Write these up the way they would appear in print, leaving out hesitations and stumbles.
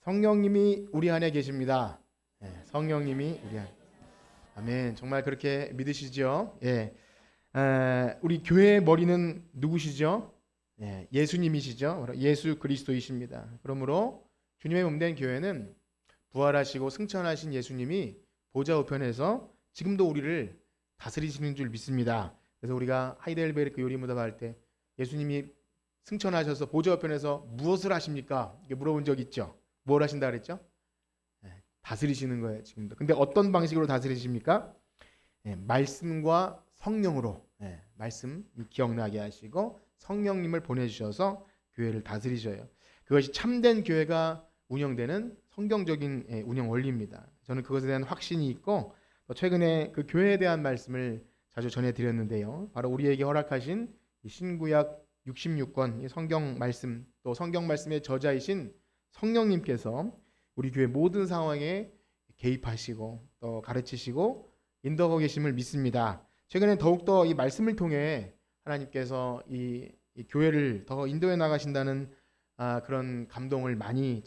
성령님이 우리 안에 계십니다. 성령님이 우리 안에. 아멘. 정말 그렇게 믿으시죠? 우리 교회의 머리는 누구시죠? 예수님이시죠? 바로 예수 그리스도이십니다. 그러므로 주님의 몸된 교회는 부활하시고 승천하신 예수님이 보좌 우편에서 지금도 우리를 다스리시는 줄 믿습니다. 그래서 우리가 하이델베르크 요리무답 할 때 예수님이 승천하셔서 보좌 우편에서 무엇을 하십니까? 이렇게 물어본 적 있죠? 뭘 하신다 그랬죠? 다스리시는 거예요, 지금도. 근데 어떤 방식으로 다스리십니까? 말씀과 성령으로, 말씀 기억나게 하시고 성령님을 보내주셔서 교회를 다스리셔요. 그것이 참된 교회가 운영되는 성경적인 운영 원리입니다. 저는 그것에 대한 확신이 있고 최근에 그 교회에 대한 말씀을 자주 전해드렸는데요. 바로 우리에게 허락하신 신구약 66권 성경 말씀, 또 성경 말씀의 저자이신 성령님께서 우리 교회 모든 상황에 개입하시고 또 가르치시고 인도하고 계심을 믿습니다. 최근에 더욱더 이 말씀을 통해 하나님께서 이 교회를 더 인도해 나가신다는 그런 감동을 많이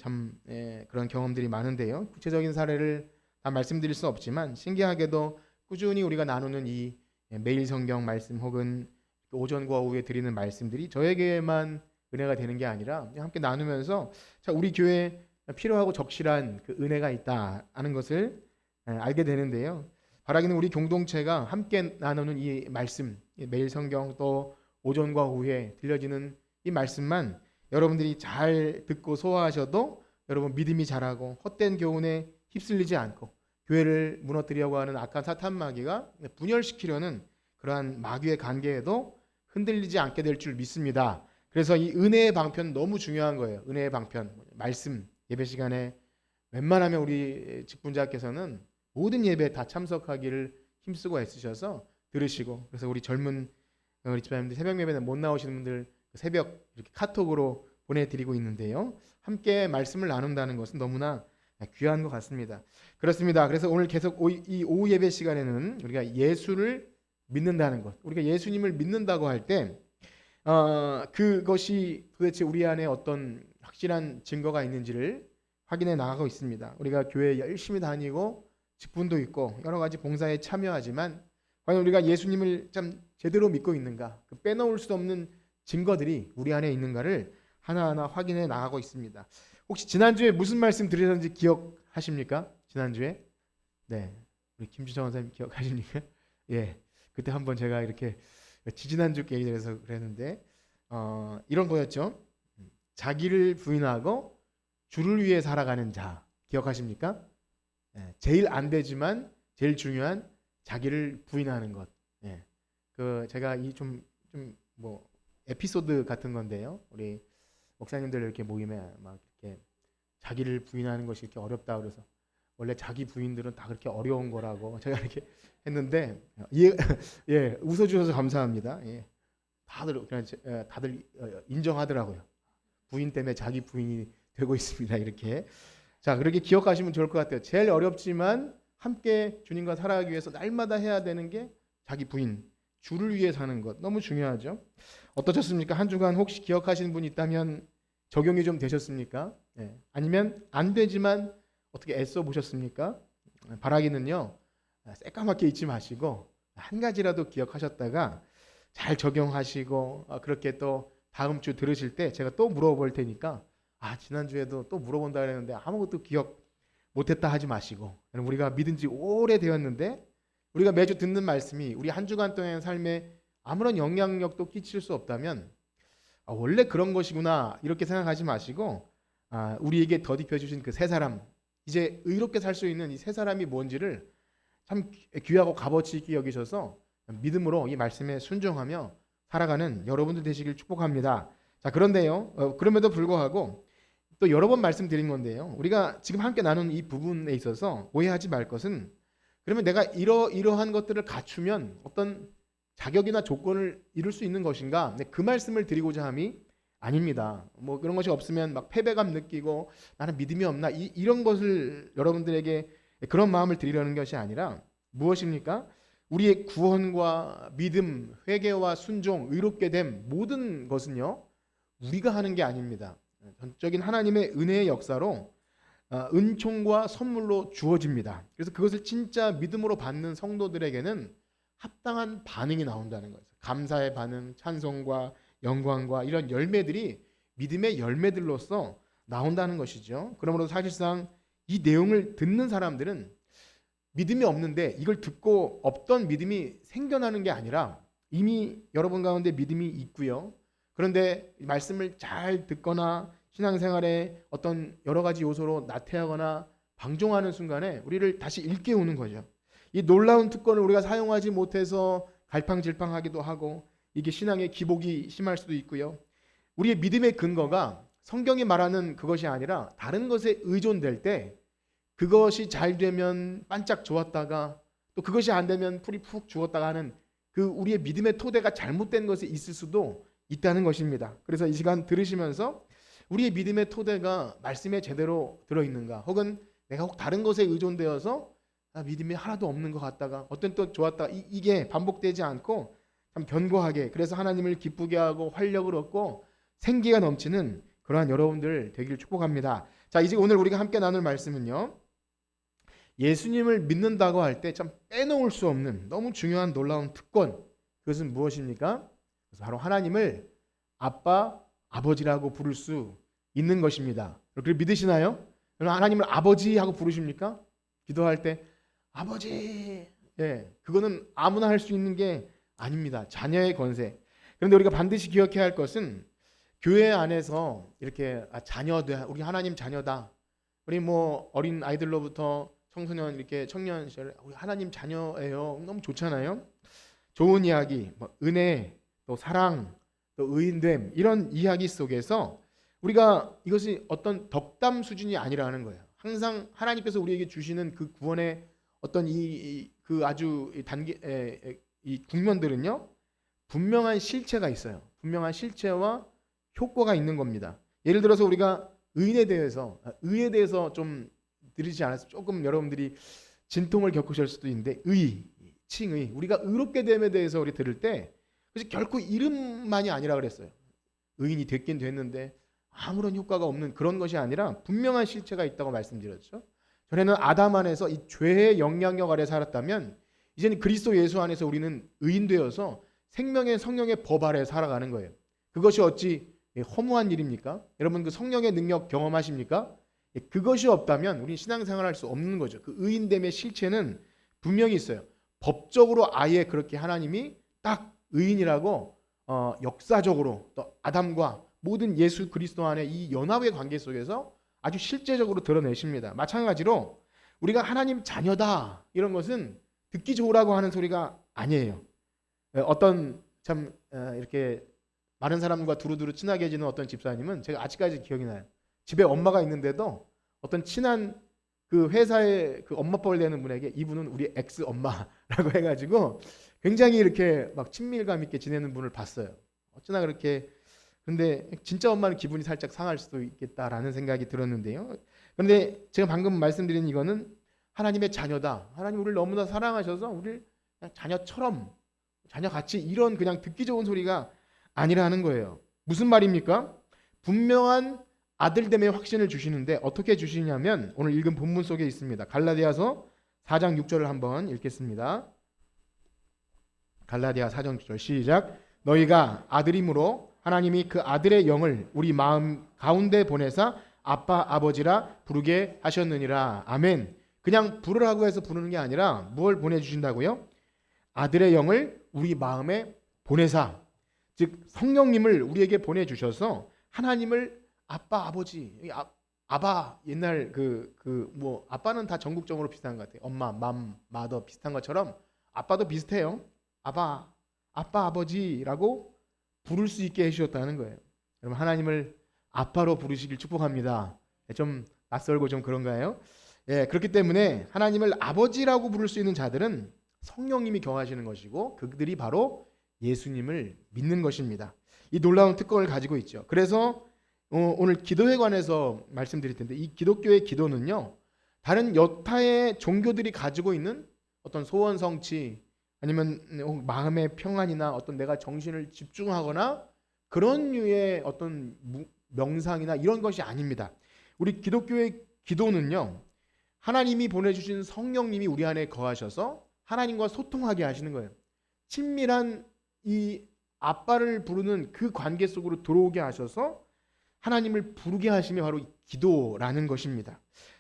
그런 경험들이 많은데요. 구체적인 사례를 다 말씀드릴 수 없지만 신기하게도 꾸준히 우리가 나누는 이 매일 성경 말씀 혹은 오전과 오후에 드리는 말씀들이 저에게만 은혜가 되는 게 아니라 함께 나누면서 우리 교회에 필요하고 적실한 그 은혜가 있다 하는 것을 알게 되는데요. 바라기는 우리 공동체가 함께 나누는 이 말씀, 매일 성경 또 오전과 오후에 들려지는 이 말씀만 여러분들이 잘 듣고 소화하셔도 여러분 믿음이 자라고 헛된 교훈에 휩쓸리지 않고 교회를 무너뜨리려고 하는 악한 사탄 마귀가 분열시키려는 그러한 마귀의 관계에도 흔들리지 않게 될 줄 믿습니다. 그래서 이 은혜의 방편 너무 중요한 거예요. 은혜의 방편, 말씀, 예배 시간에 웬만하면 우리 직분자께서는 모든 예배에 다 참석하기를 힘쓰고 애쓰셔서 들으시고, 그래서 우리 젊은 우리 집사님들 새벽 예배는 못 나오시는 분들 새벽 이렇게 카톡으로 보내드리고 있는데요. 함께 말씀을 나눈다는 것은 너무나 귀한 것 같습니다. 그렇습니다. 그래서 오늘 계속 이 오후 예배 시간에는 우리가 예수를 믿는다는 것, 우리가 예수님을 믿는다고 할 때 그것이 도대체 우리 안에 어떤 확실한 증거가 있는지를 확인해 나가고 있습니다. 우리가 교회 열심히 다니고 직분도 있고 여러 가지 봉사에 참여하지만 과연 우리가 예수님을 참 제대로 믿고 있는가, 그 빼놓을 수 없는 증거들이 우리 안에 있는가를 하나하나 확인해 나가고 있습니다. 혹시 지난주에 무슨 말씀 드렸는지 기억하십니까? 지난주에? 네, 우리 김주정 원사님 기억하십니까? 그때 한번 제가 이렇게 지지난주 얘기를 해서 그랬는데 이런 거였죠. 자기를 부인하고 주를 위해 살아가는 자 기억하십니까? 제일 안 되지만 제일 중요한 자기를 부인하는 것. 그 제가 이 좀 뭐 에피소드 같은 건데요. 우리 목사님들 이렇게 모임에 막 이렇게 자기를 부인하는 것이 이렇게 어렵다 그래서 원래 자기 부인들은 다 그렇게 어려운 거라고 제가 이렇게 했는데 웃어주셔서 감사합니다. 다들 인정하더라고요. 부인 때문에 자기 부인이 되고 있습니다. 이렇게 그렇게 기억하시면 좋을 것 같아요. 제일 어렵지만 함께 주님과 살아가기 위해서 날마다 해야 되는 게 자기 부인, 주를 위해 사는 것 너무 중요하죠. 어떠셨습니까? 한 주간 혹시 기억하시는 분이 있다면 적용이 좀 되셨습니까? 아니면 안 되지만 어떻게 애써 보셨습니까? 바라기는요, 새까맣게 잊지 마시고 한 가지라도 기억하셨다가 잘 적용하시고 그렇게 또 다음 주 들으실 때 제가 또 물어볼 테니까 지난주에도 또 물어본다 그랬는데 아무것도 기억 못했다 하지 마시고, 우리가 믿은 지 오래되었는데 우리가 매주 듣는 말씀이 우리 한 주간 동안의 삶에 아무런 영향력도 끼칠 수 없다면 원래 그런 것이구나 이렇게 생각하지 마시고 우리에게 덧입혀 주신 그 세 사람, 이제 의롭게 살 수 있는 이 세 사람이 뭔지를 참 귀하고 값어치 있게 여기셔서 믿음으로 이 말씀에 순종하며 살아가는 여러분들 되시길 축복합니다. 그런데요, 그럼에도 불구하고 또 여러 번 말씀드린 건데요, 우리가 지금 함께 나눈 이 부분에 있어서 오해하지 말 것은, 그러면 내가 이러한 것들을 갖추면 어떤 자격이나 조건을 이룰 수 있는 것인가? 그 말씀을 드리고자 함이 아닙니다. 뭐 그런 것이 없으면 막 패배감 느끼고 나는 믿음이 없나 이런 것을 여러분들에게 그런 마음을 드리려는 것이 아니라 무엇입니까? 우리의 구원과 믿음, 회개와 순종, 의롭게 됨 모든 것은요 우리가 하는 게 아닙니다. 전적인 하나님의 은혜의 역사로 은총과 선물로 주어집니다. 그래서 그것을 진짜 믿음으로 받는 성도들에게는 합당한 반응이 나온다는 거죠. 감사의 반응, 찬송과 영광과 이런 열매들이 믿음의 열매들로서 나온다는 것이죠. 그러므로 사실상 이 내용을 듣는 사람들은 믿음이 없는데 이걸 듣고 없던 믿음이 생겨나는 게 아니라 이미 여러분 가운데 믿음이 있고요. 그런데 말씀을 잘 듣거나 신앙생활에 어떤 여러 가지 요소로 나태하거나 방종하는 순간에 우리를 다시 일깨우는 거죠. 이 놀라운 특권을 우리가 사용하지 못해서 갈팡질팡하기도 하고 이게 신앙의 기복이 심할 수도 있고요. 우리의 믿음의 근거가 성경이 말하는 그것이 아니라 다른 것에 의존될 때 그것이 잘 되면 반짝 좋았다가 또 그것이 안 되면 풀이 푹 죽었다가 하는 그 우리의 믿음의 토대가 잘못된 것에 있을 수도 있다는 것입니다. 그래서 이 시간 들으시면서 우리의 믿음의 토대가 말씀에 제대로 들어있는가, 혹은 내가 혹 다른 것에 의존되어서 믿음이 하나도 없는 것 같다가 어떤 또 좋았다가 이게 반복되지 않고 참 견고하게, 그래서 하나님을 기쁘게 하고 활력을 얻고 생기가 넘치는 그러한 여러분들 되기를 축복합니다. 자, 이제 오늘 우리가 함께 나눌 말씀은요, 예수님을 믿는다고 할 때 참 빼놓을 수 없는 너무 중요한 놀라운 특권, 그것은 무엇입니까? 그래서 바로 하나님을 아빠, 아버지라고 부를 수 있는 것입니다. 그걸 믿으시나요? 하나님을 아버지 하고 부르십니까? 기도할 때 아버지, 그거는 아무나 할 수 있는 게 아닙니다. 자녀의 권세. 그런데 우리가 반드시 기억해야 할 것은 교회 안에서 이렇게 자녀다, 우리 하나님 자녀다, 우리 뭐 어린 아이들로부터 청소년 이렇게 청년 시절 우리 하나님 자녀예요. 너무 좋잖아요. 좋은 이야기, 뭐 은혜, 또 사랑, 또 의인됨, 이런 이야기 속에서 우리가 이것이 어떤 덕담 수준이 아니라는 거예요. 항상 하나님께서 우리에게 주시는 그 구원의 어떤 그 아주 단계 이 국면들은요, 분명한 실체가 있어요. 분명한 실체와 효과가 있는 겁니다. 예를 들어서 우리가 의에 대해서 좀 들으지 않았어요. 조금 여러분들이 진통을 겪으실 수도 있는데 칭의, 우리가 의롭게 됨에 대해서 우리 들을 때 그래서 결코 이름만이 아니라 그랬어요. 의인이 됐긴 됐는데 아무런 효과가 없는 그런 것이 아니라 분명한 실체가 있다고 말씀드렸죠. 전에는 아담 안에서 이 죄의 영향력 아래 살았다면 이제는 그리스도 예수 안에서 우리는 의인되어서 생명의 성령의 법 아래 살아가는 거예요. 그것이 어찌 허무한 일입니까? 여러분 그 성령의 능력 경험하십니까? 그것이 없다면 우리는 신앙생활할 수 없는 거죠. 그 의인됨의 실체는 분명히 있어요. 법적으로 아예 그렇게 하나님이 딱 의인이라고 역사적으로 또 아담과 모든 예수 그리스도 안에 이 연합의 관계 속에서 아주 실제적으로 드러내십니다. 마찬가지로 우리가 하나님 자녀다 이런 것은 듣기 좋으라고 하는 소리가 아니에요. 어떤 참 이렇게 많은 사람과 두루두루 친하게 지는 어떤 집사님은 제가 아직까지 기억이 나요. 집에 엄마가 있는데도 어떤 친한 그 회사의 그 엄마뻘 되는 분에게 이분은 우리 엑스 엄마라고 해가지고 굉장히 이렇게 막 친밀감 있게 지내는 분을 봤어요. 어쩌나 그렇게. 근데 진짜 엄마는 기분이 살짝 상할 수도 있겠다라는 생각이 들었는데요. 그런데 제가 방금 말씀드린 이거는 하나님의 자녀다. 하나님 우리를 너무나 사랑하셔서 우리를 그냥 자녀처럼, 자녀같이, 이런 그냥 듣기 좋은 소리가 아니라는 거예요. 무슨 말입니까? 분명한 아들됨의 확신을 주시는데 어떻게 주시냐면 오늘 읽은 본문 속에 있습니다. 갈라디아서 4장 6절을 한번 읽겠습니다. 갈라디아 4장 6절 시작. 너희가 아들임으로 하나님이 그 아들의 영을 우리 마음 가운데 보내사 아빠 아버지라 부르게 하셨느니라. 아멘. 그냥 부르라고 해서 부르는 게 아니라 무엇을 보내주신다고요? 아들의 영을 우리 마음에 보내사, 즉 성령님을 우리에게 보내주셔서 하나님을 아빠 아버지, 아바, 옛날 뭐 아빠는 다 전국적으로 비슷한 것 같아요. 엄마, 맘, 마더 비슷한 것처럼 아빠도 비슷해요. 아빠 아버지라고 부를 수 있게 해주셨다는 거예요. 여러분 하나님을 아빠로 부르시길 축복합니다. 좀 낯설고 좀 그런가요? 그렇기 때문에 하나님을 아버지라고 부를 수 있는 자들은 성령님이 경하시는 것이고 그들이 바로 예수님을 믿는 것입니다. 이 놀라운 특권을 가지고 있죠. 그래서 오늘 기도에 관해서 말씀드릴 텐데 이 기독교의 기도는요, 다른 여타의 종교들이 가지고 있는 어떤 소원 성취 아니면 마음의 평안이나 어떤 내가 정신을 집중하거나 그런 류의 어떤 명상이나 이런 것이 아닙니다. 우리 기독교의 기도는요, 하나님이 보내주신 성령님이 우리 안에 거하셔서 하나님과 소통하게 하시는 거예요. 친밀한 이 아빠를 부르는 그 관계 속으로 들어오게 하셔서 하나님을 부르게 하심이 바로 기도라는 것입니다.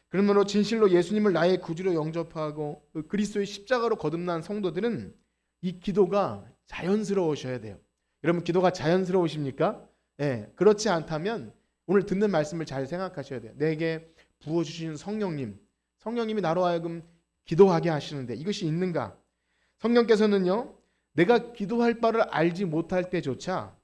그러므로 진실로 예수님을 나의 구주로 영접하고 그리스도의 십자가로 거듭난 성도들은 이 기도가 자연스러우셔야 돼요. 여러분, 기도가 자연스러우십니까? 네, 그렇지 않다면 오늘 듣는 말씀을 잘 생각하셔야 돼요. 내게 부어주신 성령님이 나로 하여금 기도하게 하시는데 이것이 있는가? 성령께서는요, 내가 기도할 바를 알지 못할 때조차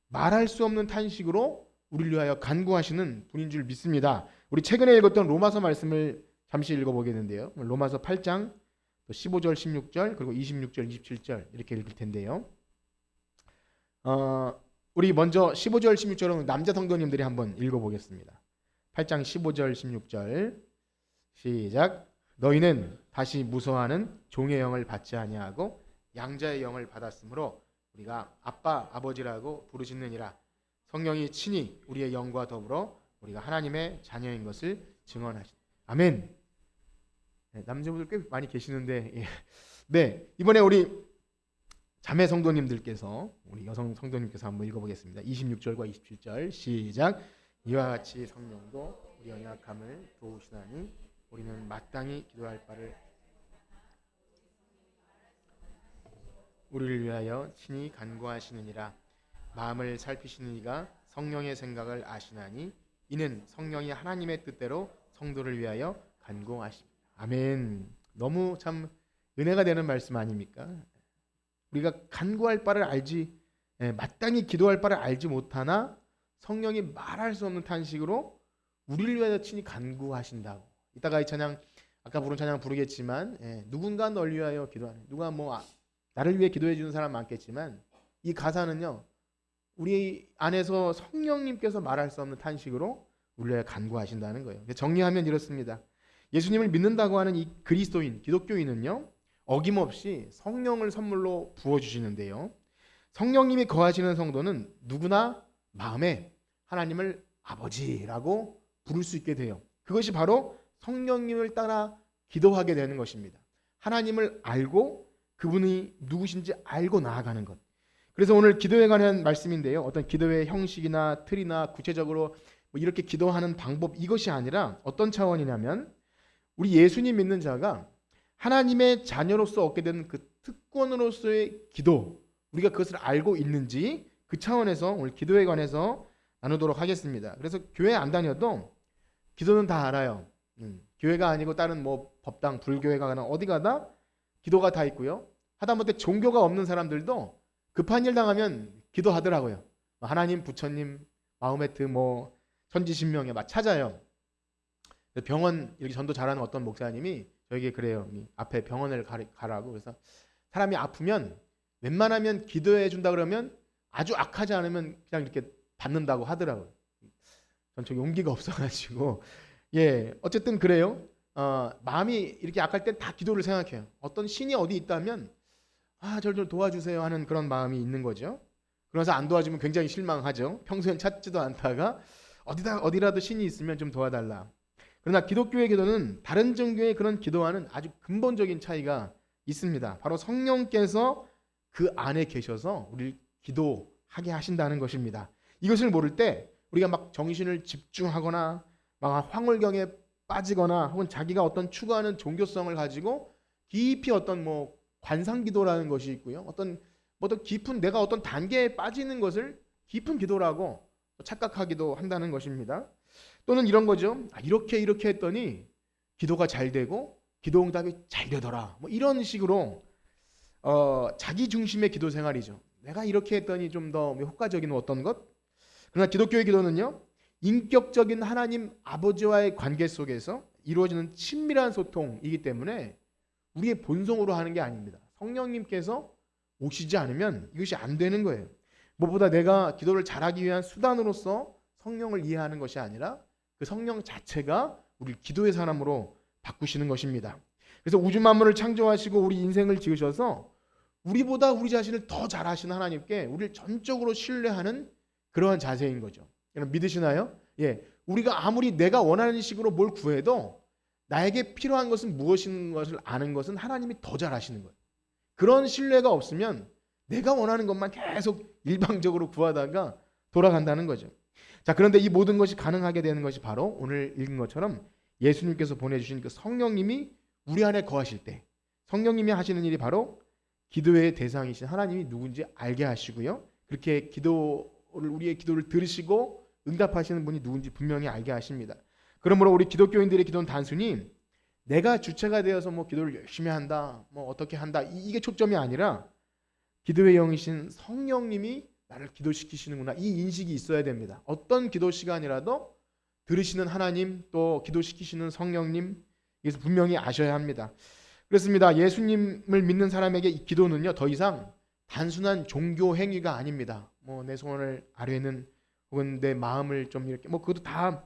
말할 수 없는 탄식으로 우리를 위하여 간구하시는 분인 줄 믿습니다. 우리 최근에 읽었던 로마서 말씀을 잠시 읽어보겠는데요. 로마서 8장 15절, 16절, 그리고 26절, 27절 이렇게 읽을 텐데요. 우리 먼저 15절, 16절은 남자 성도님들이 한번 읽어보겠습니다. 8장 15절, 16절 시작. 너희는 다시 무서워하는 종의 영을 받지 아니하고 양자의 영을 받았으므로 우리가 아빠, 아버지라고 부르짖느니라. 성령이 친히 우리의 영과 더불어 우리가 하나님의 자녀인 것을 증언하시다. 아멘. 네, 남자분들 꽤 많이 계시는데, 예. 네, 이번에 우리 자매 성도님들께서, 우리 여성 성도님께서 한번 읽어보겠습니다. 26절과 27절 시작. 이와 같이 성령도 우리 연약함을 도우시나니 우리는 마땅히 기도할 바를 우리를 위하여 친히 간구하시느니라. 마음을 살피시는 이가 성령의 생각을 아시나니 이는 성령이 하나님의 뜻대로 성도를 위하여 간구하십니다. 아멘. 너무 참 은혜가 되는 말씀 아닙니까? 우리가 간구할 바를 마땅히 기도할 바를 알지 못하나 성령이 말할 수 없는 탄식으로 우리를 위하여 친히 간구하신다고. 이따가 이 찬양, 아까 부른 찬양 부르겠지만, 누군가 널 위하여 기도하는, 누가 나를 위해 기도해 주는 사람 많겠지만 이 가사는요, 우리 안에서 성령님께서 말할 수 없는 탄식으로 우리를 간구하신다는 거예요. 정리하면 이렇습니다. 예수님을 믿는다고 하는 이 그리스도인, 기독교인은요, 어김없이 성령을 선물로 부어주시는데요, 성령님이 거하시는 성도는 누구나 마음에 하나님을 아버지라고 부를 수 있게 돼요. 그것이 바로 성령님을 따라 기도하게 되는 것입니다. 하나님을 알고 그분이 누구신지 알고 나아가는 것. 그래서 오늘 기도에 관한 말씀인데요, 어떤 기도의 형식이나 틀이나 구체적으로 이렇게 기도하는 방법, 이것이 아니라 어떤 차원이냐면 우리 예수님 믿는 자가 하나님의 자녀로서 얻게 되는 그 특권으로서의 기도, 우리가 그것을 알고 있는지 그 차원에서 오늘 기도에 관해서 나누도록 하겠습니다. 그래서 교회 안 다녀도 기도는 다 알아요. 교회가 아니고 다른 법당, 불교회 가거나 어디 가다 기도가 다 있고요. 하다못해 종교가 없는 사람들도 급한 일 당하면 기도하더라고요. 하나님, 부처님, 마호메트, 천지신명에 막 찾아요. 병원 이렇게 전도 잘하는 어떤 목사님이 저에게 그래요. 앞에 병원을 가라고. 그래서 사람이 아프면 웬만하면 기도해 준다 그러면 아주 악하지 않으면 그냥 이렇게 받는다고 하더라고요. 전 저 용기가 없어가지고, 어쨌든 그래요. 마음이 이렇게 악할 땐 다 기도를 생각해요. 어떤 신이 어디 있다면 절 좀 도와주세요 하는 그런 마음이 있는 거죠. 그래서 안 도와주면 굉장히 실망하죠. 평소엔 찾지도 않다가 어디라도 신이 있으면 좀 도와달라. 그러나 기독교의 기도는 다른 종교의 그런 기도와는 아주 근본적인 차이가 있습니다. 바로 성령께서 그 안에 계셔서 우리를 기도하게 하신다는 것입니다. 이것을 모를 때 우리가 막 정신을 집중하거나 막 황홀경에 빠지거나 혹은 자기가 어떤 추구하는 종교성을 가지고 깊이 어떤 관상기도라는 것이 있고요. 어떤 깊은 내가 어떤 단계에 빠지는 것을 깊은 기도라고 착각하기도 한다는 것입니다. 또는 이런 거죠. 이렇게 했더니 기도가 잘 되고 기도 응답이 잘 되더라. 이런 식으로 자기 중심의 기도 생활이죠. 내가 이렇게 했더니 좀 더 효과적인 어떤 것. 그러나 기독교의 기도는요, 인격적인 하나님 아버지와의 관계 속에서 이루어지는 친밀한 소통이기 때문에 우리의 본성으로 하는 게 아닙니다. 성령님께서 오시지 않으면 이것이 안 되는 거예요. 무엇보다 내가 기도를 잘하기 위한 수단으로서 성령을 이해하는 것이 아니라 그 성령 자체가 우리 기도의 사람으로 바꾸시는 것입니다. 그래서 우주 만물을 창조하시고 우리 인생을 지으셔서 우리보다 우리 자신을 더 잘 아시는 하나님께 우리를 전적으로 신뢰하는 그러한 자세인 거죠. 여러분 믿으시나요? 우리가 아무리 내가 원하는 식으로 뭘 구해도 나에게 필요한 것은 무엇인 것을 아는 것은 하나님이 더 잘 아시는 거예요. 그런 신뢰가 없으면 내가 원하는 것만 계속 일방적으로 구하다가 돌아간다는 거죠. 자, 그런데 이 모든 것이 가능하게 되는 것이 바로 오늘 읽은 것처럼 예수님께서 보내주신 그 성령님이 우리 안에 거하실 때, 성령님이 하시는 일이 바로 기도의 대상이신 하나님이 누군지 알게 하시고요. 그렇게 우리의 기도를 들으시고 응답하시는 분이 누군지 분명히 알게 하십니다. 그러므로 우리 기독교인들의 기도는 단순히 내가 주체가 되어서 뭐 기도를 열심히 한다, 뭐 어떻게 한다, 이게 초점이 아니라 기도의 영이신 성령님이 나를 기도시키시는구나, 이 인식이 있어야 됩니다. 어떤 기도 시간이라도 들으시는 하나님, 또 기도시키시는 성령님, 이것을 분명히 아셔야 합니다. 그렇습니다. 예수님을 믿는 사람에게 이 기도는요, 더 이상 단순한 종교 행위가 아닙니다. 뭐 내 소원을 아뢰는, 혹은 내 마음을 좀 이렇게, 뭐 그것도 다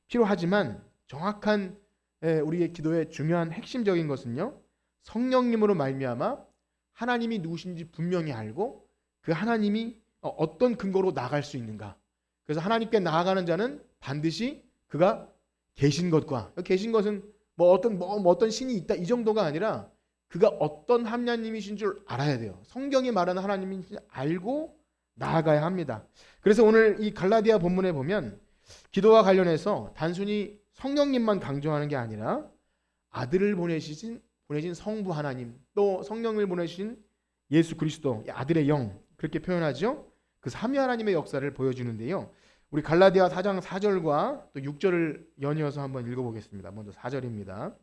필요하지만 정확한 우리의 기도의 중요한 핵심적인 것은요, 성령님으로 말미암아 하나님이 누구신지 분명히 알고 그 하나님이 어떤 근거로 나아갈 수 있는가. 그래서 하나님께 나아가는 자는 반드시 그가 계신 것과, 계신 것은 뭐 어떤 신이 있다 이 정도가 아니라 그가 어떤 하나님이신 줄 알아야 돼요. 성경이 말하는 하나님인지 알고 나아가야 합니다. 그래서 오늘 이 갈라디아 본문에 보면 기도와 관련해서 단순히 성령님만 강조하는 게 아니라 아들을 보내신 성부 하나님, 또 성령을 보내신 예수 그리스도, 아들의 영, 그렇게 표현하죠. 그 삼위 하나님의 역사를 보여주는데요. 우리 갈라디아 4장 4절과 또 6절을 연이어서 한번 읽어보겠습니다. 먼저 4절입니다.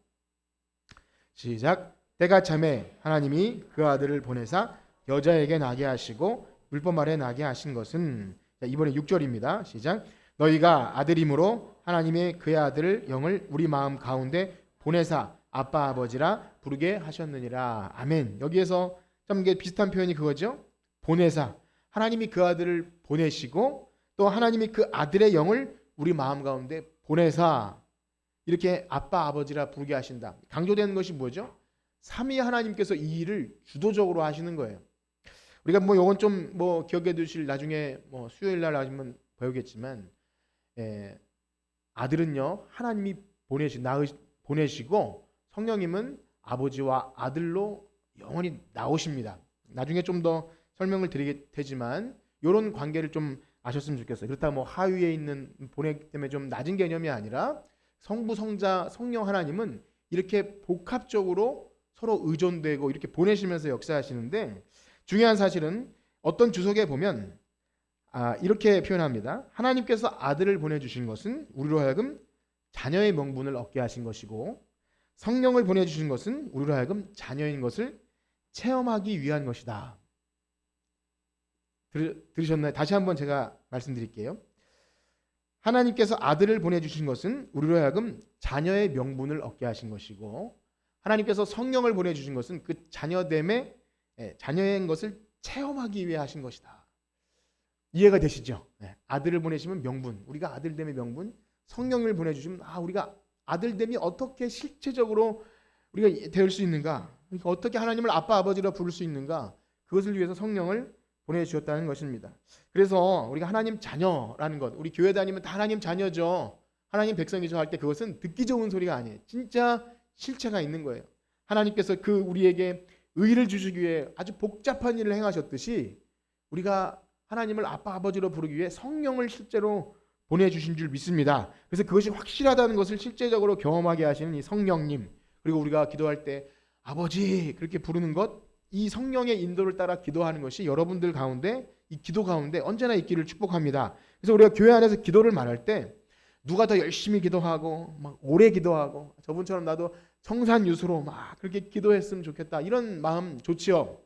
시작. 때가 참에 하나님이 그 아들을 보내사 여자에게 나게 하시고 율법 아래 나게 하신 것은, 이번에 6절입니다. 시작. 너희가 아들임으로 하나님의 그의 아들을 영을 우리 마음 가운데 보내사 아빠 아버지라 부르게 하셨느니라. 아멘. 여기에서 좀 이게 비슷한 표현이 그거죠. 보내사, 하나님이 그 아들을 보내시고 또 하나님이 그 아들의 영을 우리 마음 가운데 보내사 이렇게 아빠 아버지라 부르게 하신다. 강조되는 것이 뭐죠? 삼위 하나님께서 이 일을 주도적으로 하시는 거예요. 우리가 뭐 이건 좀 뭐 기억해 두실, 나중에 뭐 수요일 날 하시면 배우겠지만, 아들은요 하나님이 보내시고 성령님은 아버지와 아들로 영원히 나오십니다. 나중에 좀 더 설명을 드리게 되지만 이런 관계를 좀 아셨으면 좋겠어요. 그렇다고 뭐 하위에 있는 보내기 때문에 좀 낮은 개념이 아니라 성부, 성자, 성령 하나님은 이렇게 복합적으로 서로 의존되고 이렇게 보내시면서 역사하시는데, 중요한 사실은 어떤 주석에 보면 이렇게 표현합니다. 하나님께서 아들을 보내주신 것은 우리로 하여금 자녀의 명분을 얻게 하신 것이고, 성령을 보내주신 것은 우리로 하여금 자녀인 것을 체험하기 위한 것이다. 들으셨나요? 다시 한번 제가 말씀드릴게요. 하나님께서 아들을 보내주신 것은 우리로 하여금 자녀의 명분을 얻게 하신 것이고, 하나님께서 성령을 보내주신 것은 그 자녀됨의, 자녀인 것을 체험하기 위해 하신 것이다. 이해가 되시죠? 아들을 보내시면 명분, 우리가 아들됨의 명분, 성령을 보내주시면 우리가 아들됨이 어떻게 실체적으로 우리가 될 수 있는가, 그러니까 어떻게 하나님을 아빠 아버지라 부를 수 있는가, 그것을 위해서 성령을 보내주셨다는 것입니다. 그래서 우리가 하나님 자녀라는 것, 우리 교회 다니면 다 하나님 자녀죠, 하나님 백성이죠 할 때 그것은 듣기 좋은 소리가 아니에요. 진짜 실체가 있는 거예요. 하나님께서 그 우리에게 의를 주시기 위해 아주 복잡한 일을 행하셨듯이 우리가 하나님을 아빠 아버지로 부르기 위해 성령을 실제로 보내주신 줄 믿습니다. 그래서 그것이 확실하다는 것을 실제적으로 경험하게 하시는 이 성령님, 그리고 우리가 기도할 때 아버지 그렇게 부르는 것, 이 성령의 인도를 따라 기도하는 것이 여러분들 가운데, 이 기도 가운데 언제나 있기를 축복합니다. 그래서 우리가 교회 안에서 기도를 말할 때 누가 더 열심히 기도하고 막 오래 기도하고 저분처럼 나도 성산유수로 막 그렇게 기도했으면 좋겠다, 이런 마음 좋지요.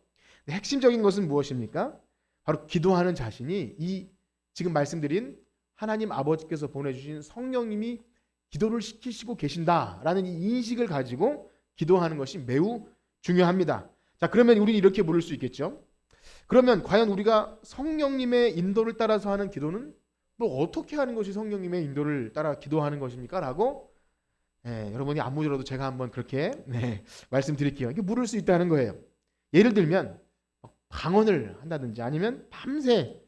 핵심적인 것은 무엇입니까? 바로 기도하는 자신이 이 지금 말씀드린 하나님 아버지께서 보내주신 성령님이 기도를 시키시고 계신다라는 이 인식을 가지고 기도하는 것이 매우 중요합니다. 자, 그러면 우리는 이렇게 물을 수 있겠죠. 그러면 과연 우리가 성령님의 인도를 따라서 하는 기도는 또 어떻게 하는 것이 성령님의 인도를 따라 기도하는 것입니까? 라고 여러분이 안 물어도 제가 한번 그렇게 말씀드릴게요. 이게 물을 수 있다는 거예요. 예를 들면 방언을 한다든지, 아니면 밤새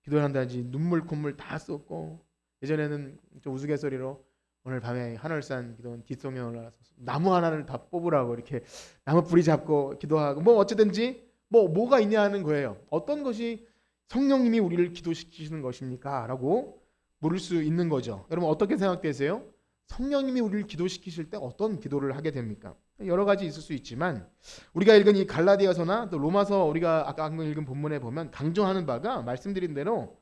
기도를 한다든지, 눈물 콧물 다 쏟고 예전에는 좀 우스갯소리로 오늘 밤에 하늘산 기도원 뒷송에 올라가서 나무 하나를 다 뽑으라고 이렇게 나무 뿌리 잡고 기도하고 뭐 어쨌든지 뭐가 있냐 하는 거예요. 어떤 것이 성령님이 우리를 기도시키시는 것입니까? 라고 물을 수 있는 거죠. 여러분 어떻게 생각되세요? 성령님이 우리를 기도시키실 때 어떤 기도를 하게 됩니까? 여러 가지 있을 수 있지만 우리가 읽은 이 갈라디아서나 또 로마서 우리가 아까 읽은 본문에 보면 강조하는 바가 말씀드린 대로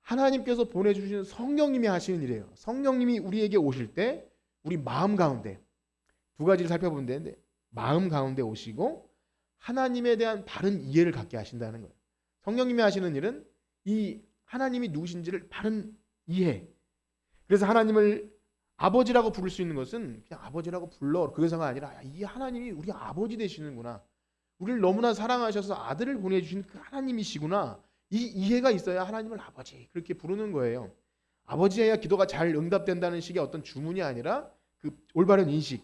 하나님께서 보내주신 성령님이 하시는 일이에요. 성령님이 우리에게 오실 때 우리 마음 가운데 두 가지를 살펴보면 되는데 마음 가운데 오시고 하나님에 대한 바른 이해를 갖게 하신다는 거예요. 성령님이 하시는 일은 이 하나님이 누구신지를 바른 이해. 그래서 하나님을 아버지라고 부를 수 있는 것은 그냥 아버지라고 불러 그래서가 아니라 이 하나님이 우리 아버지 되시는구나. 우리를 너무나 사랑하셔서 아들을 보내주신 그 하나님이시구나. 이 이해가 있어야 하나님을 아버지 그렇게 부르는 거예요. 아버지여야 기도가 잘 응답된다는 식의 어떤 주문이 아니라 그 올바른 인식.